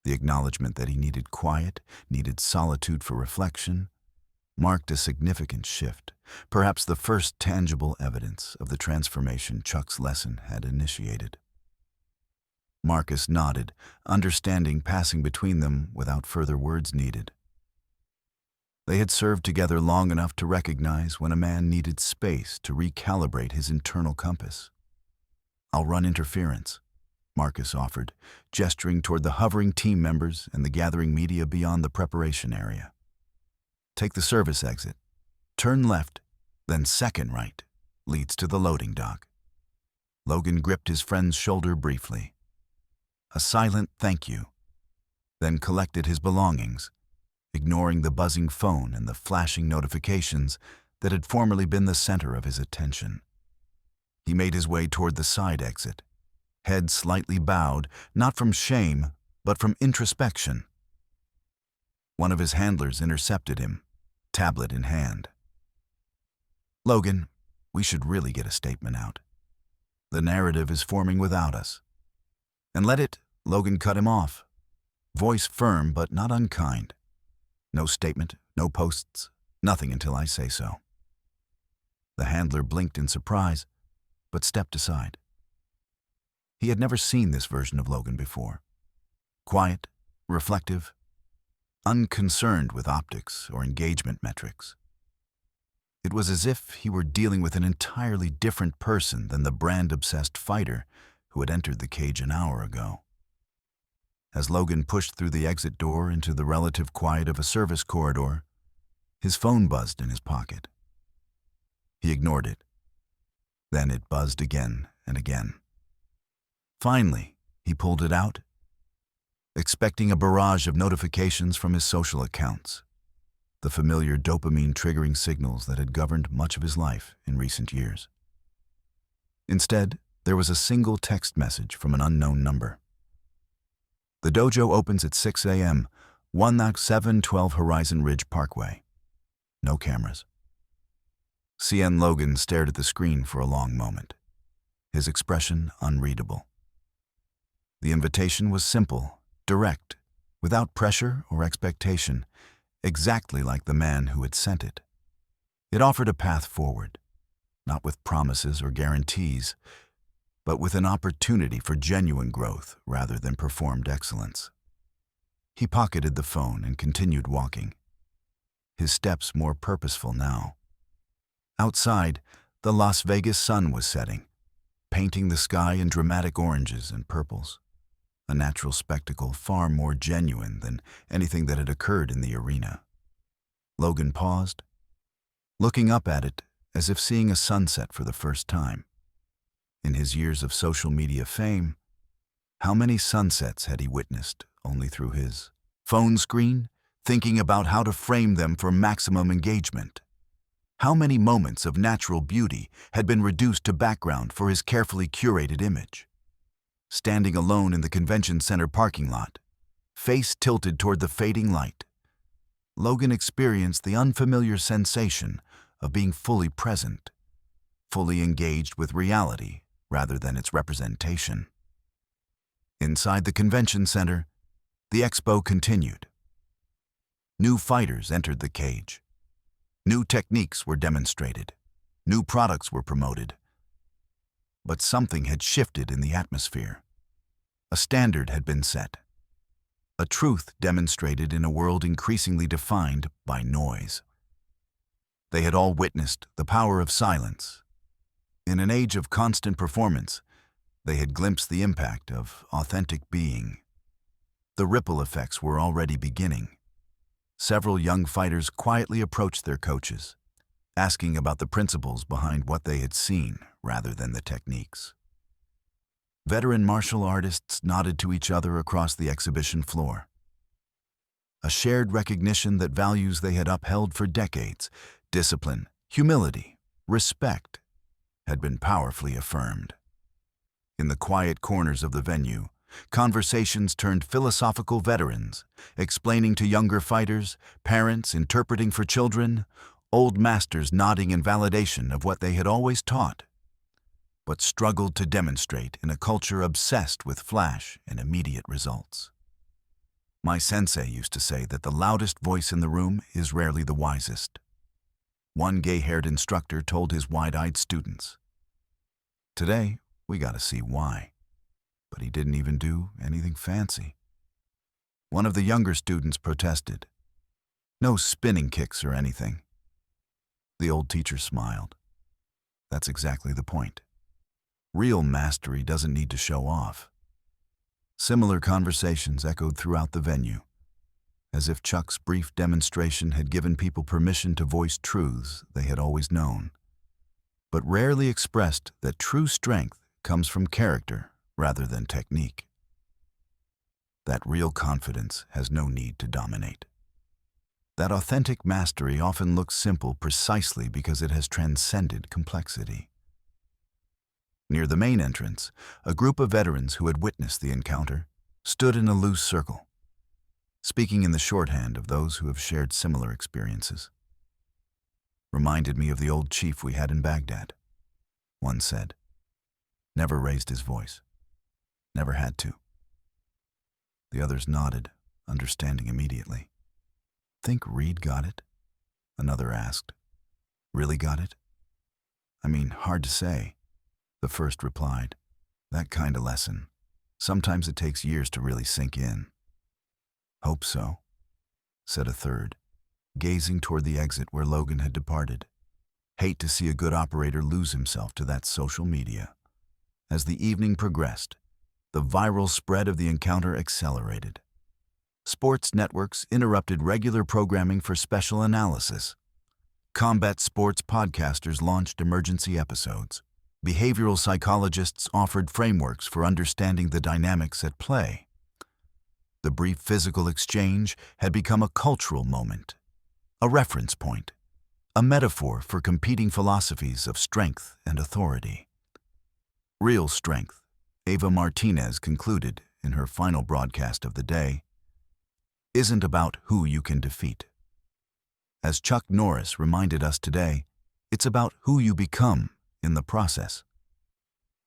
The acknowledgement that he needed quiet, needed solitude for reflection, marked a significant shift, perhaps the first tangible evidence of the transformation Chuck's lesson had initiated. Marcus nodded, understanding passing between them without further words needed. They had served together long enough to recognize when a man needed space to recalibrate his internal compass. I'll run interference, Marcus offered, gesturing toward the hovering team members and the gathering media beyond the preparation area. Take the service exit. Turn left, then second right, leads to the loading dock. Logan gripped his friend's shoulder briefly. A silent thank you, then collected his belongings, ignoring the buzzing phone and the flashing notifications that had formerly been the center of his attention. He made his way toward the side exit, head slightly bowed, not from shame, but from introspection. One of his handlers intercepted him, tablet in hand. Logan, we should really get a statement out. The narrative is forming without us. And let it, Logan cut him off. Voice firm but not unkind. No statement, no posts, nothing until I say so. The handler blinked in surprise, but stepped aside. He had never seen this version of Logan before. Quiet, reflective, unconcerned with optics or engagement metrics. It was as if he were dealing with an entirely different person than the brand-obsessed fighter who had entered the cage an hour ago. As Logan pushed through the exit door into the relative quiet of a service corridor, his phone buzzed in his pocket. He ignored it. Then it buzzed again and again. Finally, he pulled it out, expecting a barrage of notifications from his social accounts, the familiar dopamine-triggering signals that had governed much of his life in recent years. Instead, there was a single text message from an unknown number. The dojo opens at 6 a.m., 1712 Horizon Ridge Parkway. No cameras. CN Logan stared at the screen for a long moment, his expression unreadable. The invitation was simple, direct, without pressure or expectation, exactly like the man who had sent it. It offered a path forward, not with promises or guarantees, but with an opportunity for genuine growth rather than performed excellence. He pocketed the phone and continued walking, his steps more purposeful now. Outside, the Las Vegas sun was setting, painting the sky in dramatic oranges and purples, a natural spectacle far more genuine than anything that had occurred in the arena. Logan paused, looking up at it as if seeing a sunset for the first time. In his years of social media fame, how many sunsets had he witnessed only through his phone screen, thinking about how to frame them for maximum engagement? How many moments of natural beauty had been reduced to background for his carefully curated image? Standing alone in the convention center parking lot, face tilted toward the fading light, Logan experienced the unfamiliar sensation of being fully present, fully engaged with reality rather than its representation. Inside the convention center, the expo continued. New fighters entered the cage. New techniques were demonstrated. New products were promoted. But something had shifted in the atmosphere. A standard had been set. A truth demonstrated in a world increasingly defined by noise. They had all witnessed the power of silence. In an age of constant performance, they had glimpsed the impact of authentic being. The ripple effects were already beginning. Several young fighters quietly approached their coaches, asking about the principles behind what they had seen rather than the techniques. Veteran martial artists nodded to each other across the exhibition floor. a shared recognition that values they had upheld for decades, discipline, humility, respect, had been powerfully affirmed. In the quiet corners of the venue, conversations turned philosophical veterans, explaining to younger fighters, parents interpreting for children, old masters nodding in validation of what they had always taught, but struggled to demonstrate in a culture obsessed with flash and immediate results. My sensei used to say that the loudest voice in the room is rarely the wisest. One gay-haired instructor told his wide-eyed students. Today, we gotta see why. But he didn't even do anything fancy. One of the younger students protested. No spinning kicks or anything. The old teacher smiled. That's exactly the point. Real mastery doesn't need to show off. Similar conversations echoed throughout the venue, as if Chuck's brief demonstration had given people permission to voice truths they had always known, but rarely expressed that true strength comes from character rather than technique. That real confidence has no need to dominate. That authentic mastery often looks simple precisely because it has transcended complexity. Near the main entrance, a group of veterans who had witnessed the encounter stood in a loose circle, speaking in the shorthand of those who have shared similar experiences. Reminded me of the old chief we had in Baghdad. One said, never raised his voice, never had to. The others nodded, understanding immediately. Think Reed got it? Another asked. Really got it? I mean, hard to say. The first replied, that kind of lesson. Sometimes it takes years to really sink in. Hope so, said a third, gazing toward the exit where Logan had departed. Hate to see a good operator lose himself to that social media. As the evening progressed, the viral spread of the encounter accelerated. Sports networks interrupted regular programming for special analysis. Combat sports podcasters launched emergency episodes. Behavioral psychologists offered frameworks for understanding the dynamics at play. The brief physical exchange had become a cultural moment, a reference point, a metaphor for competing philosophies of strength and authority. Real strength, Ava Martinez concluded in her final broadcast of the day, isn't about who you can defeat. As Chuck Norris reminded us today, it's about who you become in the process.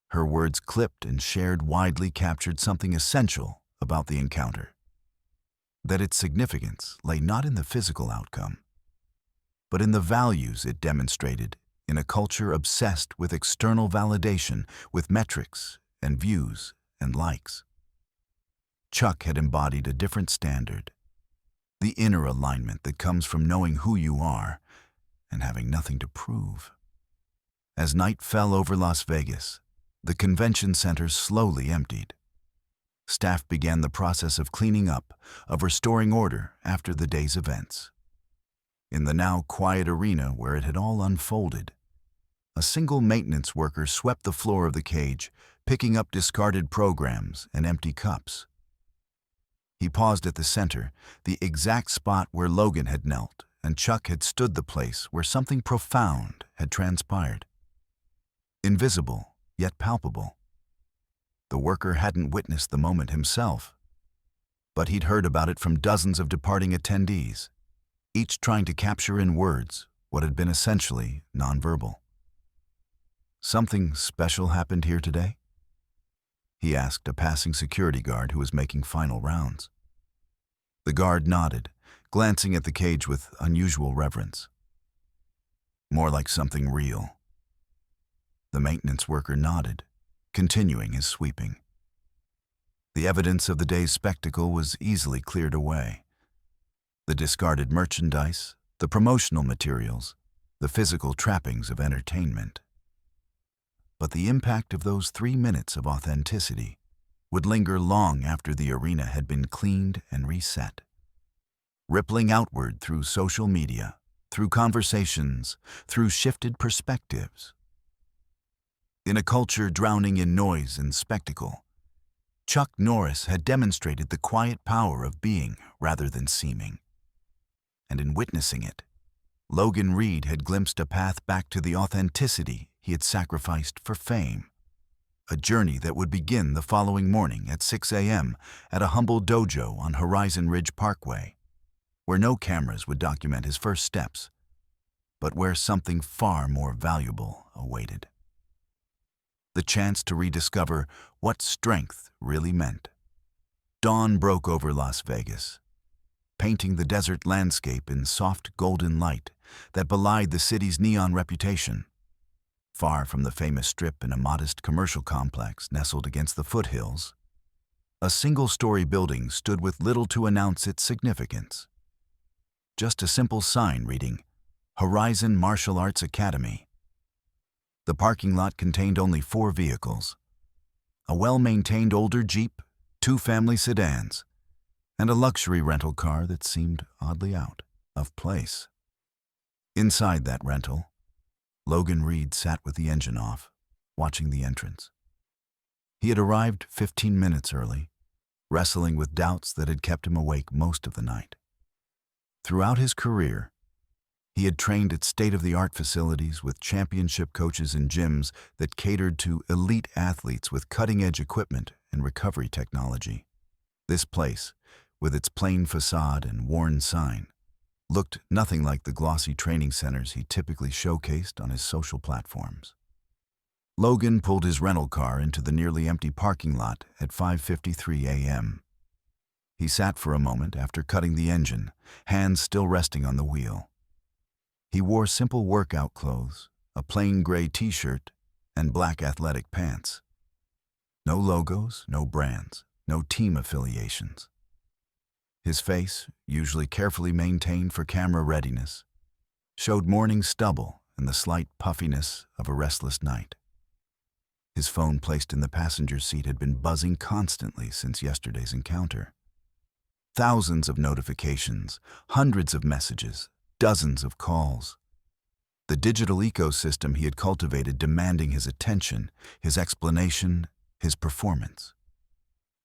Her words, clipped and shared widely, captured something essential about the encounter. That its significance lay not in the physical outcome, but in the values it demonstrated in a culture obsessed with external validation, with metrics and views and likes. Chuck had embodied a different standard, the inner alignment that comes from knowing who you are and having nothing to prove. As night fell over Las Vegas, the convention center slowly emptied. Staff began the process of cleaning up, of restoring order after the day's events. In the now quiet arena where it had all unfolded, a single maintenance worker swept the floor of the cage, picking up discarded programs and empty cups. He paused at the center, the exact spot where Logan had knelt and Chuck had stood, the place where something profound had transpired. Invisible, yet palpable. The worker hadn't witnessed the moment himself, but he'd heard about it from dozens of departing attendees, each trying to capture in words what had been essentially nonverbal. Something special happened here today? He asked a passing security guard who was making final rounds. The guard nodded, glancing at the cage with unusual reverence. More like something real. The maintenance worker nodded, continuing his sweeping. The evidence of the day's spectacle was easily cleared away. The discarded merchandise, the promotional materials, the physical trappings of entertainment. But the impact of those 3 minutes of authenticity would linger long after the arena had been cleaned and reset, rippling outward through social media, through conversations, through shifted perspectives. In a culture drowning in noise and spectacle, Chuck Norris had demonstrated the quiet power of being rather than seeming. And in witnessing it, Logan Reed had glimpsed a path back to the authenticity he had sacrificed for fame. A journey that would begin the following morning at 6 a.m. at a humble dojo on Horizon Ridge Parkway, where no cameras would document his first steps, but where something far more valuable awaited. The chance to rediscover what strength really meant. Dawn broke over Las Vegas, painting the desert landscape in soft golden light that belied the city's neon reputation. Far from the famous strip in a modest commercial complex nestled against the foothills, a single-story building stood with little to announce its significance. Just a simple sign reading, Horizon Martial Arts Academy. The parking lot contained only 4 vehicles: a well-maintained older Jeep, 2 family sedans, and a luxury rental car that seemed oddly out of place. Inside that rental, Logan Reed sat with the engine off, watching the entrance. He had arrived 15 minutes early, wrestling with doubts that had kept him awake most of the night. Throughout his career, he had trained at state-of-the-art facilities with championship coaches and gyms that catered to elite athletes with cutting-edge equipment and recovery technology. This place, with its plain facade and worn sign, looked nothing like the glossy training centers he typically showcased on his social platforms. Logan pulled his rental car into the nearly empty parking lot at 5:53 a.m. He sat for a moment after cutting the engine, hands still resting on the wheel. He wore simple workout clothes, a plain gray t-shirt, and black athletic pants. No logos, no brands, no team affiliations. His face, usually carefully maintained for camera readiness, showed morning stubble and the slight puffiness of a restless night. His phone placed in the passenger seat had been buzzing constantly since yesterday's encounter. Thousands of notifications, hundreds of messages, dozens of calls. The digital ecosystem he had cultivated demanding his attention, his explanation, his performance.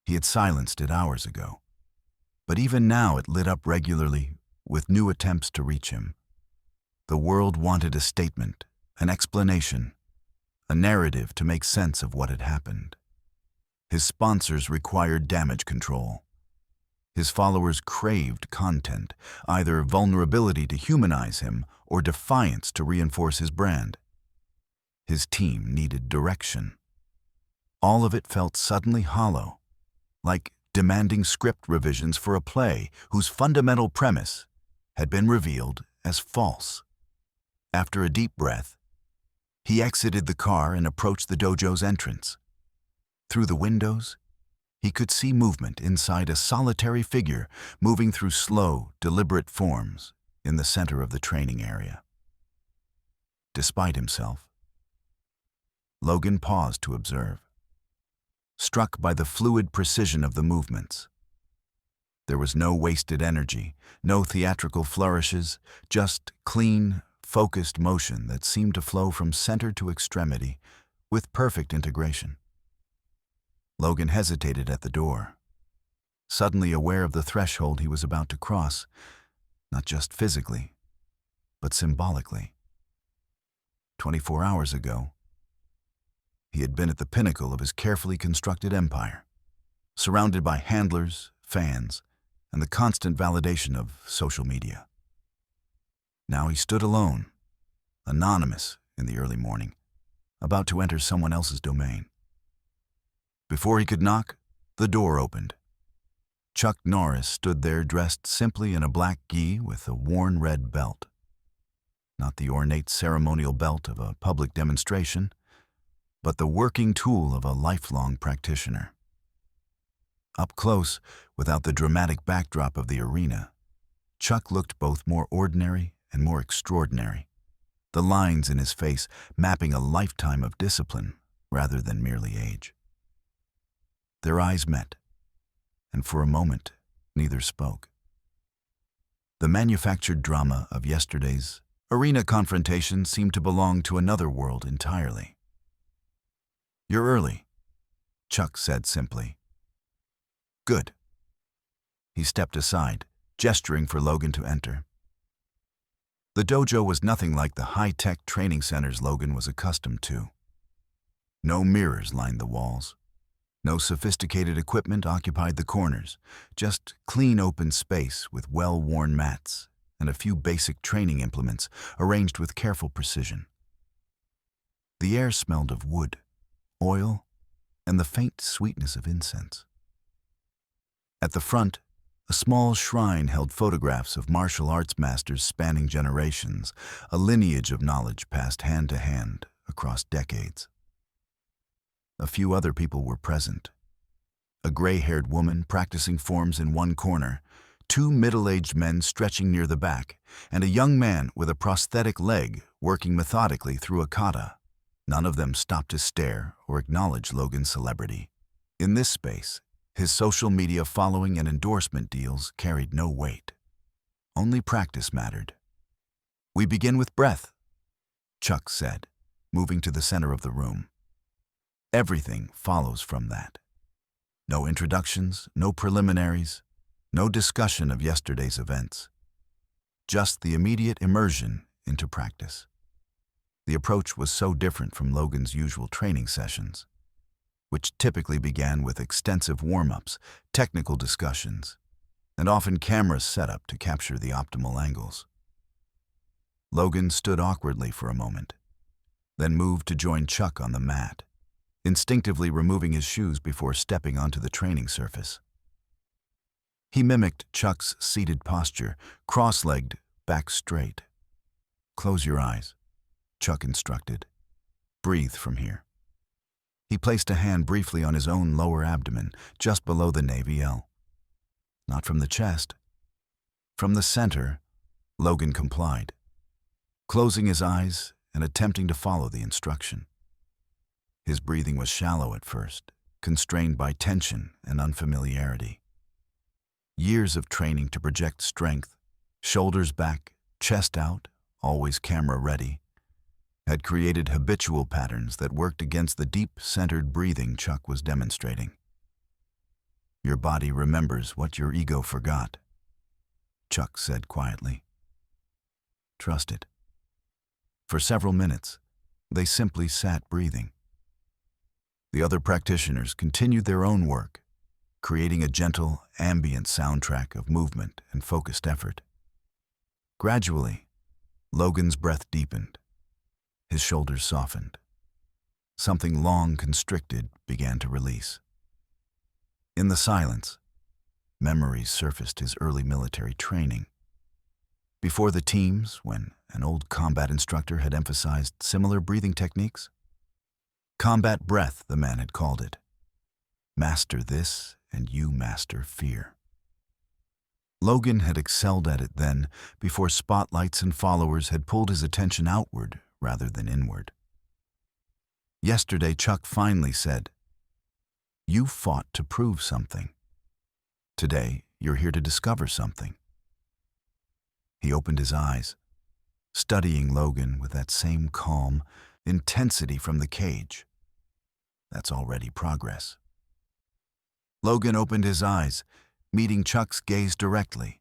He had silenced it hours ago, but even now it lit up regularly with new attempts to reach him. The world wanted a statement, an explanation, a narrative to make sense of what had happened. His sponsors required damage control. His followers craved content, either vulnerability to humanize him or defiance to reinforce his brand. His team needed direction. All of it felt suddenly hollow, like demanding script revisions for a play whose fundamental premise had been revealed as false. After a deep breath, he exited the car and approached the dojo's entrance. Through the windows, he could see movement inside a solitary figure moving through slow, deliberate forms in the center of the training area. Despite himself, Logan paused to observe, struck by the fluid precision of the movements. There was no wasted energy, no theatrical flourishes, just clean, focused motion that seemed to flow from center to extremity with perfect integration. Logan hesitated at the door, suddenly aware of the threshold he was about to cross, not just physically, but symbolically. 24 hours ago, he had been at the pinnacle of his carefully constructed empire, surrounded by handlers, fans, and the constant validation of social media. Now he stood alone, anonymous in the early morning, about to enter someone else's domain. Before he could knock, the door opened. Chuck Norris stood there dressed simply in a black gi with a worn red belt. Not the ornate ceremonial belt of a public demonstration, but the working tool of a lifelong practitioner. Up close, without the dramatic backdrop of the arena, Chuck looked both more ordinary and more extraordinary, the lines in his face mapping a lifetime of discipline rather than merely age. Their eyes met, and for a moment, neither spoke. The manufactured drama of yesterday's arena confrontation seemed to belong to another world entirely. "You're early," Chuck said simply, Good. He stepped aside, gesturing for Logan to enter. The dojo was nothing like the high-tech training centers Logan was accustomed to. No mirrors lined the walls. No sophisticated equipment occupied the corners, just clean open space with well-worn mats and a few basic training implements arranged with careful precision. The air smelled of wood, oil, and the faint sweetness of incense. At the front, a small shrine held photographs of martial arts masters spanning generations, a lineage of knowledge passed hand to hand across decades. A few other people were present. A gray-haired woman practicing forms in one corner, two middle-aged men stretching near the back, and a young man with a prosthetic leg working methodically through a kata. None of them stopped to stare or acknowledge Logan's celebrity. In this space, his social media following and endorsement deals carried no weight. Only practice mattered. "We begin with breath," Chuck said, moving to the center of the room. "Everything follows from that. No introductions, no preliminaries, no discussion of yesterday's events. Just the immediate immersion into practice." The approach was so different from Logan's usual training sessions, which typically began with extensive warm-ups, technical discussions, and often cameras set up to capture the optimal angles. Logan stood awkwardly for a moment, then moved to join Chuck on the mat, instinctively removing his shoes before stepping onto the training surface. He mimicked Chuck's seated posture, cross-legged, back straight. "Close your eyes," Chuck instructed. "Breathe from here." He placed a hand briefly on his own lower abdomen, just below the Navy L. Not from the chest. From the center, Logan complied, closing his eyes and attempting to follow the instruction. His breathing was shallow at first, constrained by tension and unfamiliarity. Years of training to project strength, shoulders back, chest out, always camera ready, had created habitual patterns that worked against the deep-centered breathing Chuck was demonstrating. "Your body remembers what your ego forgot," Chuck said quietly. "Trust it." For several minutes, they simply sat breathing. The other practitioners continued their own work, creating a gentle, ambient soundtrack of movement and focused effort. Gradually, Logan's breath deepened. His shoulders softened. Something long constricted began to release. In the silence, memories surfaced his early military training. Before the teams, when an old combat instructor had emphasized similar breathing techniques. Combat breath, the man had called it. Master this, and you master fear. Logan had excelled at it then, before spotlights and followers had pulled his attention outward rather than inward. Yesterday, Chuck finally said, "You fought to prove something. Today, you're here to discover something." He opened his eyes, studying Logan with that same calm intensity from the cage. That's already progress. Logan opened his eyes, meeting Chuck's gaze directly,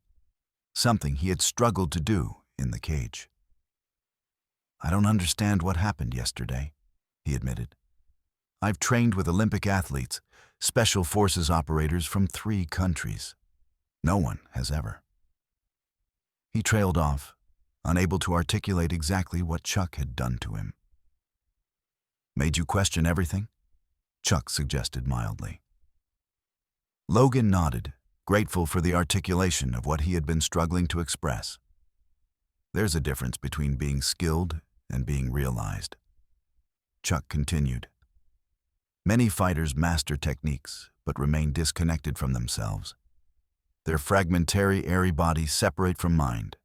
something he had struggled to do in the cage. "I don't understand what happened yesterday," he admitted. "I've trained with Olympic athletes, special forces operators from 3 countries. No one has ever." He trailed off, unable to articulate exactly what Chuck had done to him. "Made you question everything?" Chuck suggested mildly. Logan nodded, grateful for the articulation of what he had been struggling to express. "There's a difference between being skilled and being realized." Chuck continued. "Many fighters master techniques, but remain disconnected from themselves. Their fragmentary, airy bodies separate from mind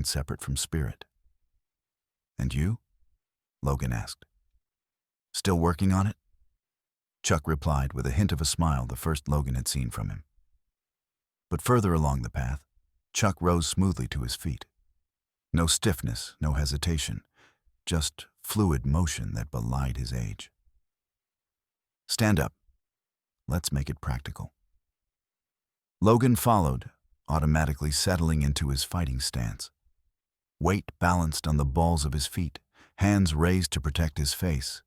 separate from spirit." "And you?" Logan asked. "Still working on it?" Chuck replied with a hint of a smile, the first Logan had seen from him. But further along the path, Chuck rose smoothly to his feet. No stiffness, no hesitation, just fluid motion that belied his age. "Stand up. Let's make it practical." Logan followed, automatically settling into his fighting stance. Weight balanced on the balls of his feet, hands raised to protect his face,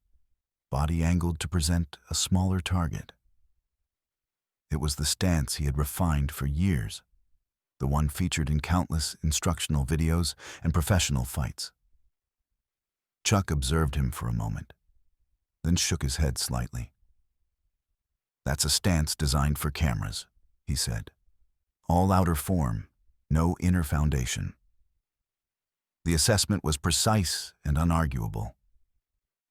body angled to present a smaller target. It was the stance he had refined for years, the one featured in countless instructional videos and professional fights. Chuck observed him for a moment, then shook his head slightly. "That's a stance designed for cameras," he said. "All outer form, no inner foundation." The assessment was precise and unarguable.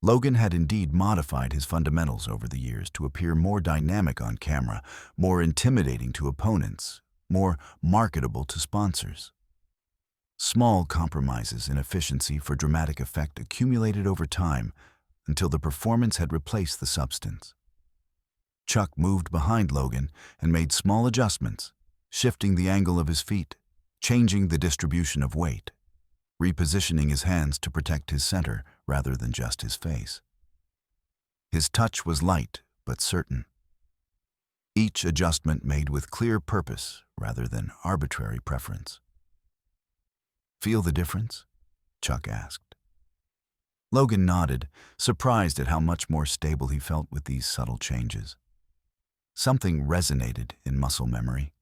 Logan had indeed modified his fundamentals over the years to appear more dynamic on camera, more intimidating to opponents, more marketable to sponsors. Small compromises in efficiency for dramatic effect accumulated over time until the performance had replaced the substance. Chuck moved behind Logan and made small adjustments, shifting the angle of his feet, changing the distribution of weight, repositioning his hands to protect his center rather than just his face. His touch was light but certain. Each adjustment made with clear purpose rather than arbitrary preference. "Feel the difference?" Chuck asked. Logan nodded, surprised at how much more stable he felt with these subtle changes. Something resonated in muscle memory,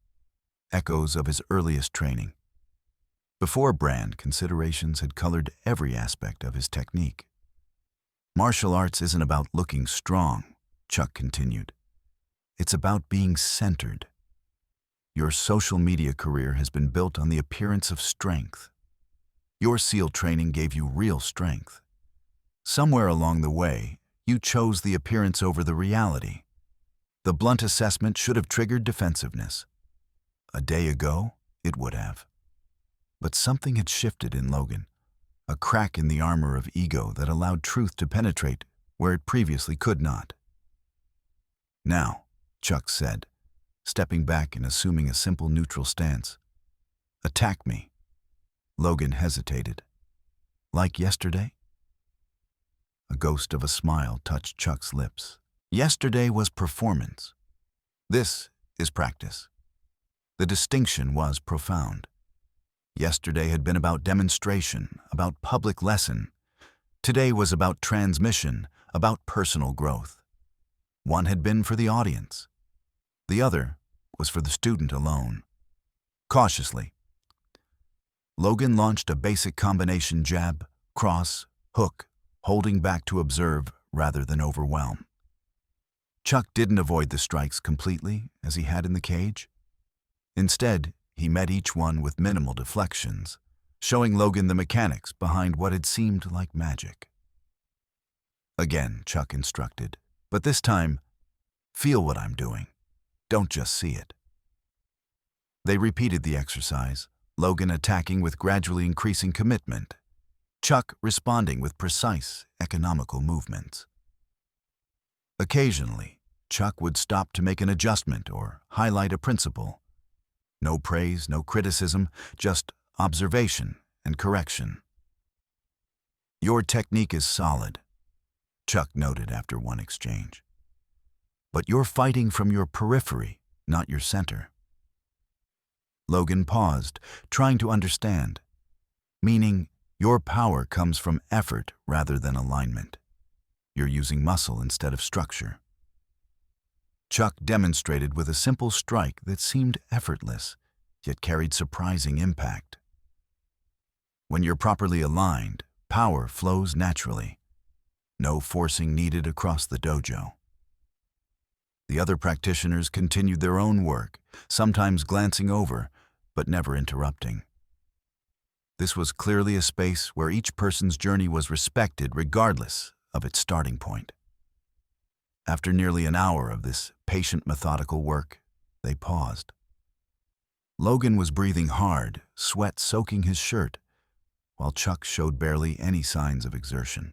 echoes of his earliest training. Before brand, considerations had colored every aspect of his technique. "Martial arts isn't about looking strong," Chuck continued. "It's about being centered. Your social media career has been built on the appearance of strength. Your SEAL training gave you real strength. Somewhere along the way, you chose the appearance over the reality. The blunt assessment should have triggered defensiveness. A day ago, it would have. But something had shifted in Logan, a crack in the armor of ego that allowed truth to penetrate where it previously could not." "Now," Chuck said, stepping back and assuming a simple neutral stance. "Attack me." Logan hesitated. "Like yesterday?" A ghost of a smile touched Chuck's lips. "Yesterday was performance. This is practice." The distinction was profound. Yesterday had been about demonstration, about public lesson. Today was about transmission, about personal growth. One had been for the audience. The other was for the student alone. Cautiously, Logan launched a basic combination jab, cross, hook, holding back to observe rather than overwhelm. Chuck didn't avoid the strikes completely, as he had in the cage. Instead, he met each one with minimal deflections, showing Logan the mechanics behind what had seemed like magic. Again, Chuck instructed, but this time, "Feel what I'm doing. Don't just see it." They repeated the exercise, Logan attacking with gradually increasing commitment, Chuck responding with precise, economical movements. Occasionally, Chuck would stop to make an adjustment or highlight a principle. No praise, no criticism, just observation and correction. "Your technique is solid," Chuck noted after one exchange. "But you're fighting from your periphery, not your center." Logan paused, trying to understand, meaning your power comes from effort rather than alignment. You're using muscle instead of structure. Chuck demonstrated with a simple strike that seemed effortless, yet carried surprising impact. When you're properly aligned, power flows naturally. No forcing needed across the dojo. The other practitioners continued their own work, sometimes glancing over, but never interrupting. This was clearly a space where each person's journey was respected regardless of its starting point. After nearly an hour of this patient, methodical work, they paused. Logan was breathing hard, sweat soaking his shirt, while Chuck showed barely any signs of exertion.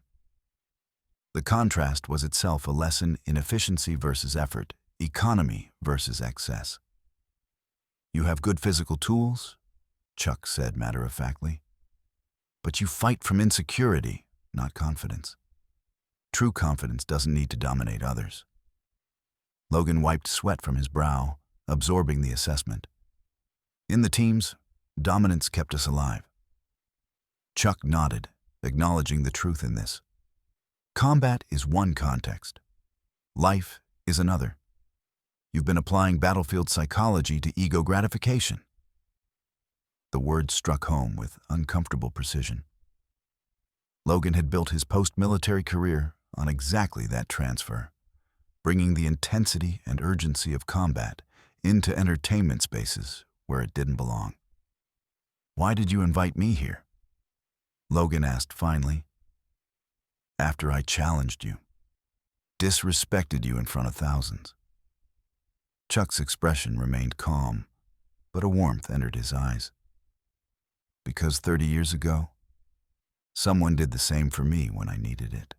The contrast was itself a lesson in efficiency versus effort, economy versus excess. "You have good physical tools," Chuck said matter-of-factly, "but you fight from insecurity, not confidence. True confidence doesn't need to dominate others." Logan wiped sweat from his brow, absorbing the assessment. In the teams, dominance kept us alive. Chuck nodded, acknowledging the truth in this. Combat is one context. Life is another. You've been applying battlefield psychology to ego gratification. The word struck home with uncomfortable precision. Logan had built his post-military career on exactly that transfer, bringing the intensity and urgency of combat into entertainment spaces where it didn't belong. "Why did you invite me here?" Logan asked finally. "After I challenged you, disrespected you in front of thousands." Chuck's expression remained calm, but a warmth entered his eyes. "Because 30 years ago, someone did the same for me when I needed it."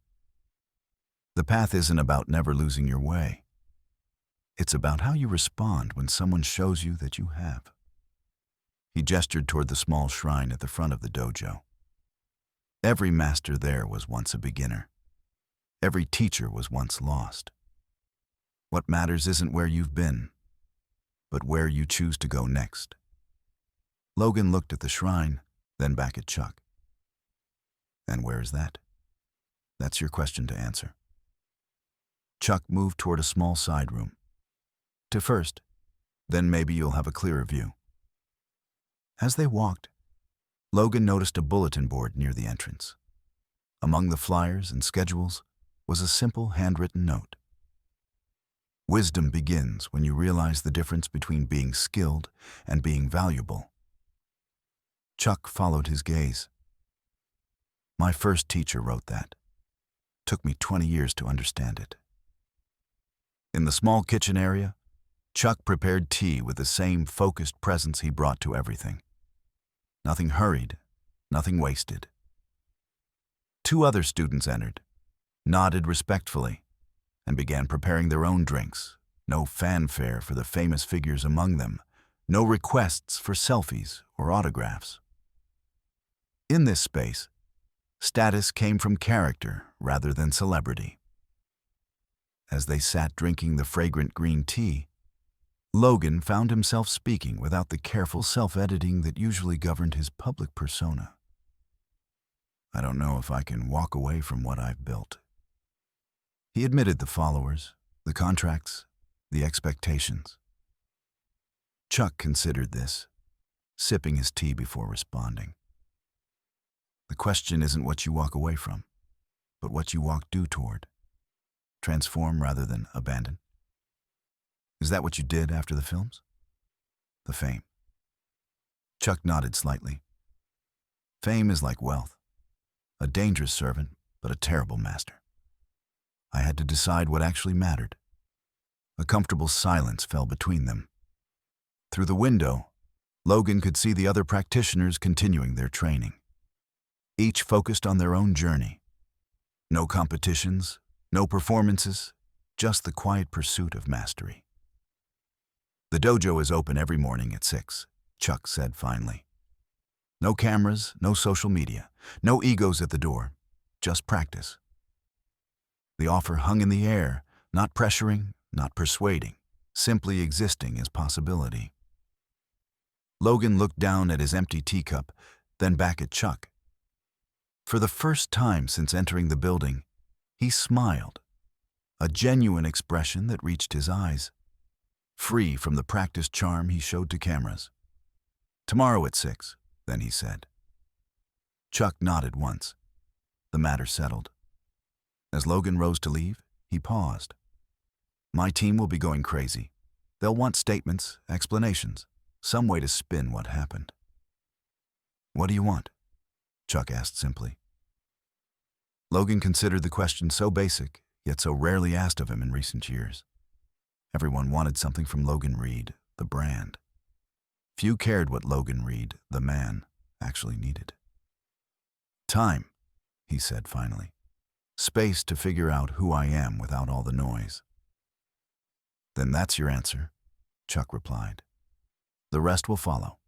The path isn't about never losing your way. It's about how you respond when someone shows you that you have. He gestured toward the small shrine at the front of the dojo. Every master there was once a beginner. Every teacher was once lost. What matters isn't where you've been, but where you choose to go next. Logan looked at the shrine, then back at Chuck. "And where is that?" "That's your question to answer." Chuck moved toward a small side room. "To first, then maybe you'll have a clearer view." As they walked, Logan noticed a bulletin board near the entrance. Among the flyers and schedules was a simple handwritten note. "Wisdom begins when you realize the difference between being skilled and being valuable." Chuck followed his gaze. "My first teacher wrote that. Took me 20 years to understand it." In the small kitchen area, Chuck prepared tea with the same focused presence he brought to everything. Nothing hurried, nothing wasted. 2 other students entered, nodded respectfully, and began preparing their own drinks. No fanfare for the famous figures among them, no requests for selfies or autographs. In this space, status came from character rather than celebrity. As they sat drinking the fragrant green tea, Logan found himself speaking without the careful self-editing that usually governed his public persona. "I don't know if I can walk away from what I've built." He admitted the followers, the contracts, the expectations. Chuck considered this, sipping his tea before responding. "The question isn't what you walk away from, but what you walk due toward. Transform rather than abandon." "Is that what you did after the films?" "The fame." Chuck nodded slightly. "Fame is like wealth, a dangerous servant, but a terrible master. I had to decide what actually mattered." A comfortable silence fell between them. Through the window, Logan could see the other practitioners continuing their training. Each focused on their own journey. No competitions, no performances, just the quiet pursuit of mastery. "The dojo is open every morning at 6, Chuck said finally. "No cameras, no social media, no egos at the door, just practice." The offer hung in the air, not pressuring, not persuading, simply existing as possibility. Logan looked down at his empty teacup, then back at Chuck. For the first time since entering the building, he smiled, a genuine expression that reached his eyes, free from the practiced charm he showed to cameras. "Tomorrow at 6, then he said. Chuck nodded once. The matter settled. As Logan rose to leave, he paused. "My team will be going crazy. They'll want statements, explanations, some way to spin what happened." "What do you want?" Chuck asked simply. Logan considered the question so basic, yet so rarely asked of him in recent years. Everyone wanted something from Logan Reed, the brand. Few cared what Logan Reed, the man, actually needed. "Time," he said finally. "Space to figure out who I am without all the noise." "Then that's your answer," Chuck replied. "The rest will follow."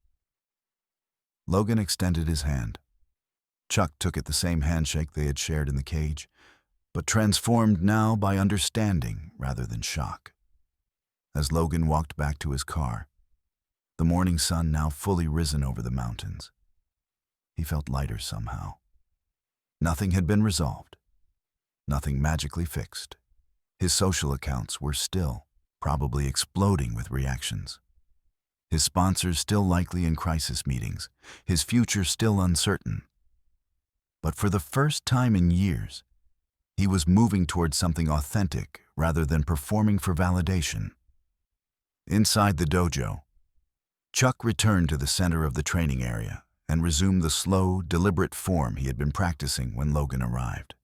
Logan extended his hand. Chuck took it, the same handshake they had shared in the cage, but transformed now by understanding rather than shock. As Logan walked back to his car, the morning sun now fully risen over the mountains. He felt lighter somehow. Nothing had been resolved, nothing magically fixed. His social accounts were still, probably exploding with reactions. His sponsors still likely in crisis meetings, his future still uncertain. But for the first time in years, he was moving towards something authentic rather than performing for validation. Inside the dojo, Chuck returned to the center of the training area and resumed the slow, deliberate form he had been practicing when Logan arrived.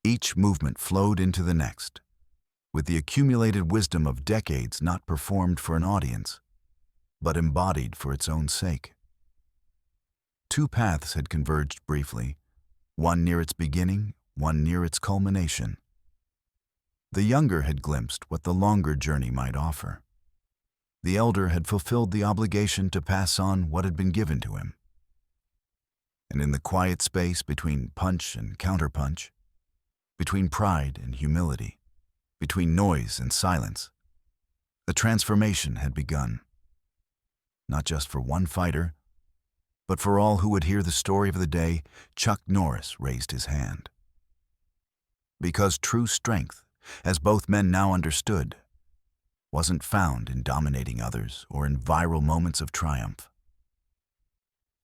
Each movement flowed into the next, with the accumulated wisdom of decades not performed for an audience, but embodied for its own sake. Two paths had converged briefly, one near its beginning, one near its culmination. The younger had glimpsed what the longer journey might offer. The elder had fulfilled the obligation to pass on what had been given to him. And in the quiet space between punch and counterpunch, between pride and humility, between noise and silence, the transformation had begun. Not just for one fighter, but for all who would hear the story of the day, Chuck Norris raised his hand. Because true strength, as both men now understood, wasn't found in dominating others or in viral moments of triumph.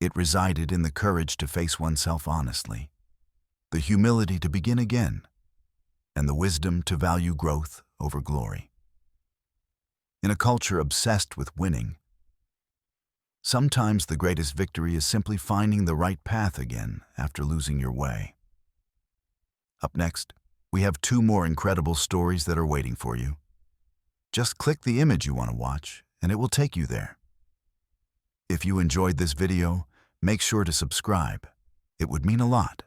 It resided in the courage to face oneself honestly, the humility to begin again, and the wisdom to value growth over glory. In a culture obsessed with winning, sometimes the greatest victory is simply finding the right path again after losing your way. Up next, we have two more incredible stories that are waiting for you. Just click the image you want to watch, and it will take you there. If you enjoyed this video, make sure to subscribe. It would mean a lot.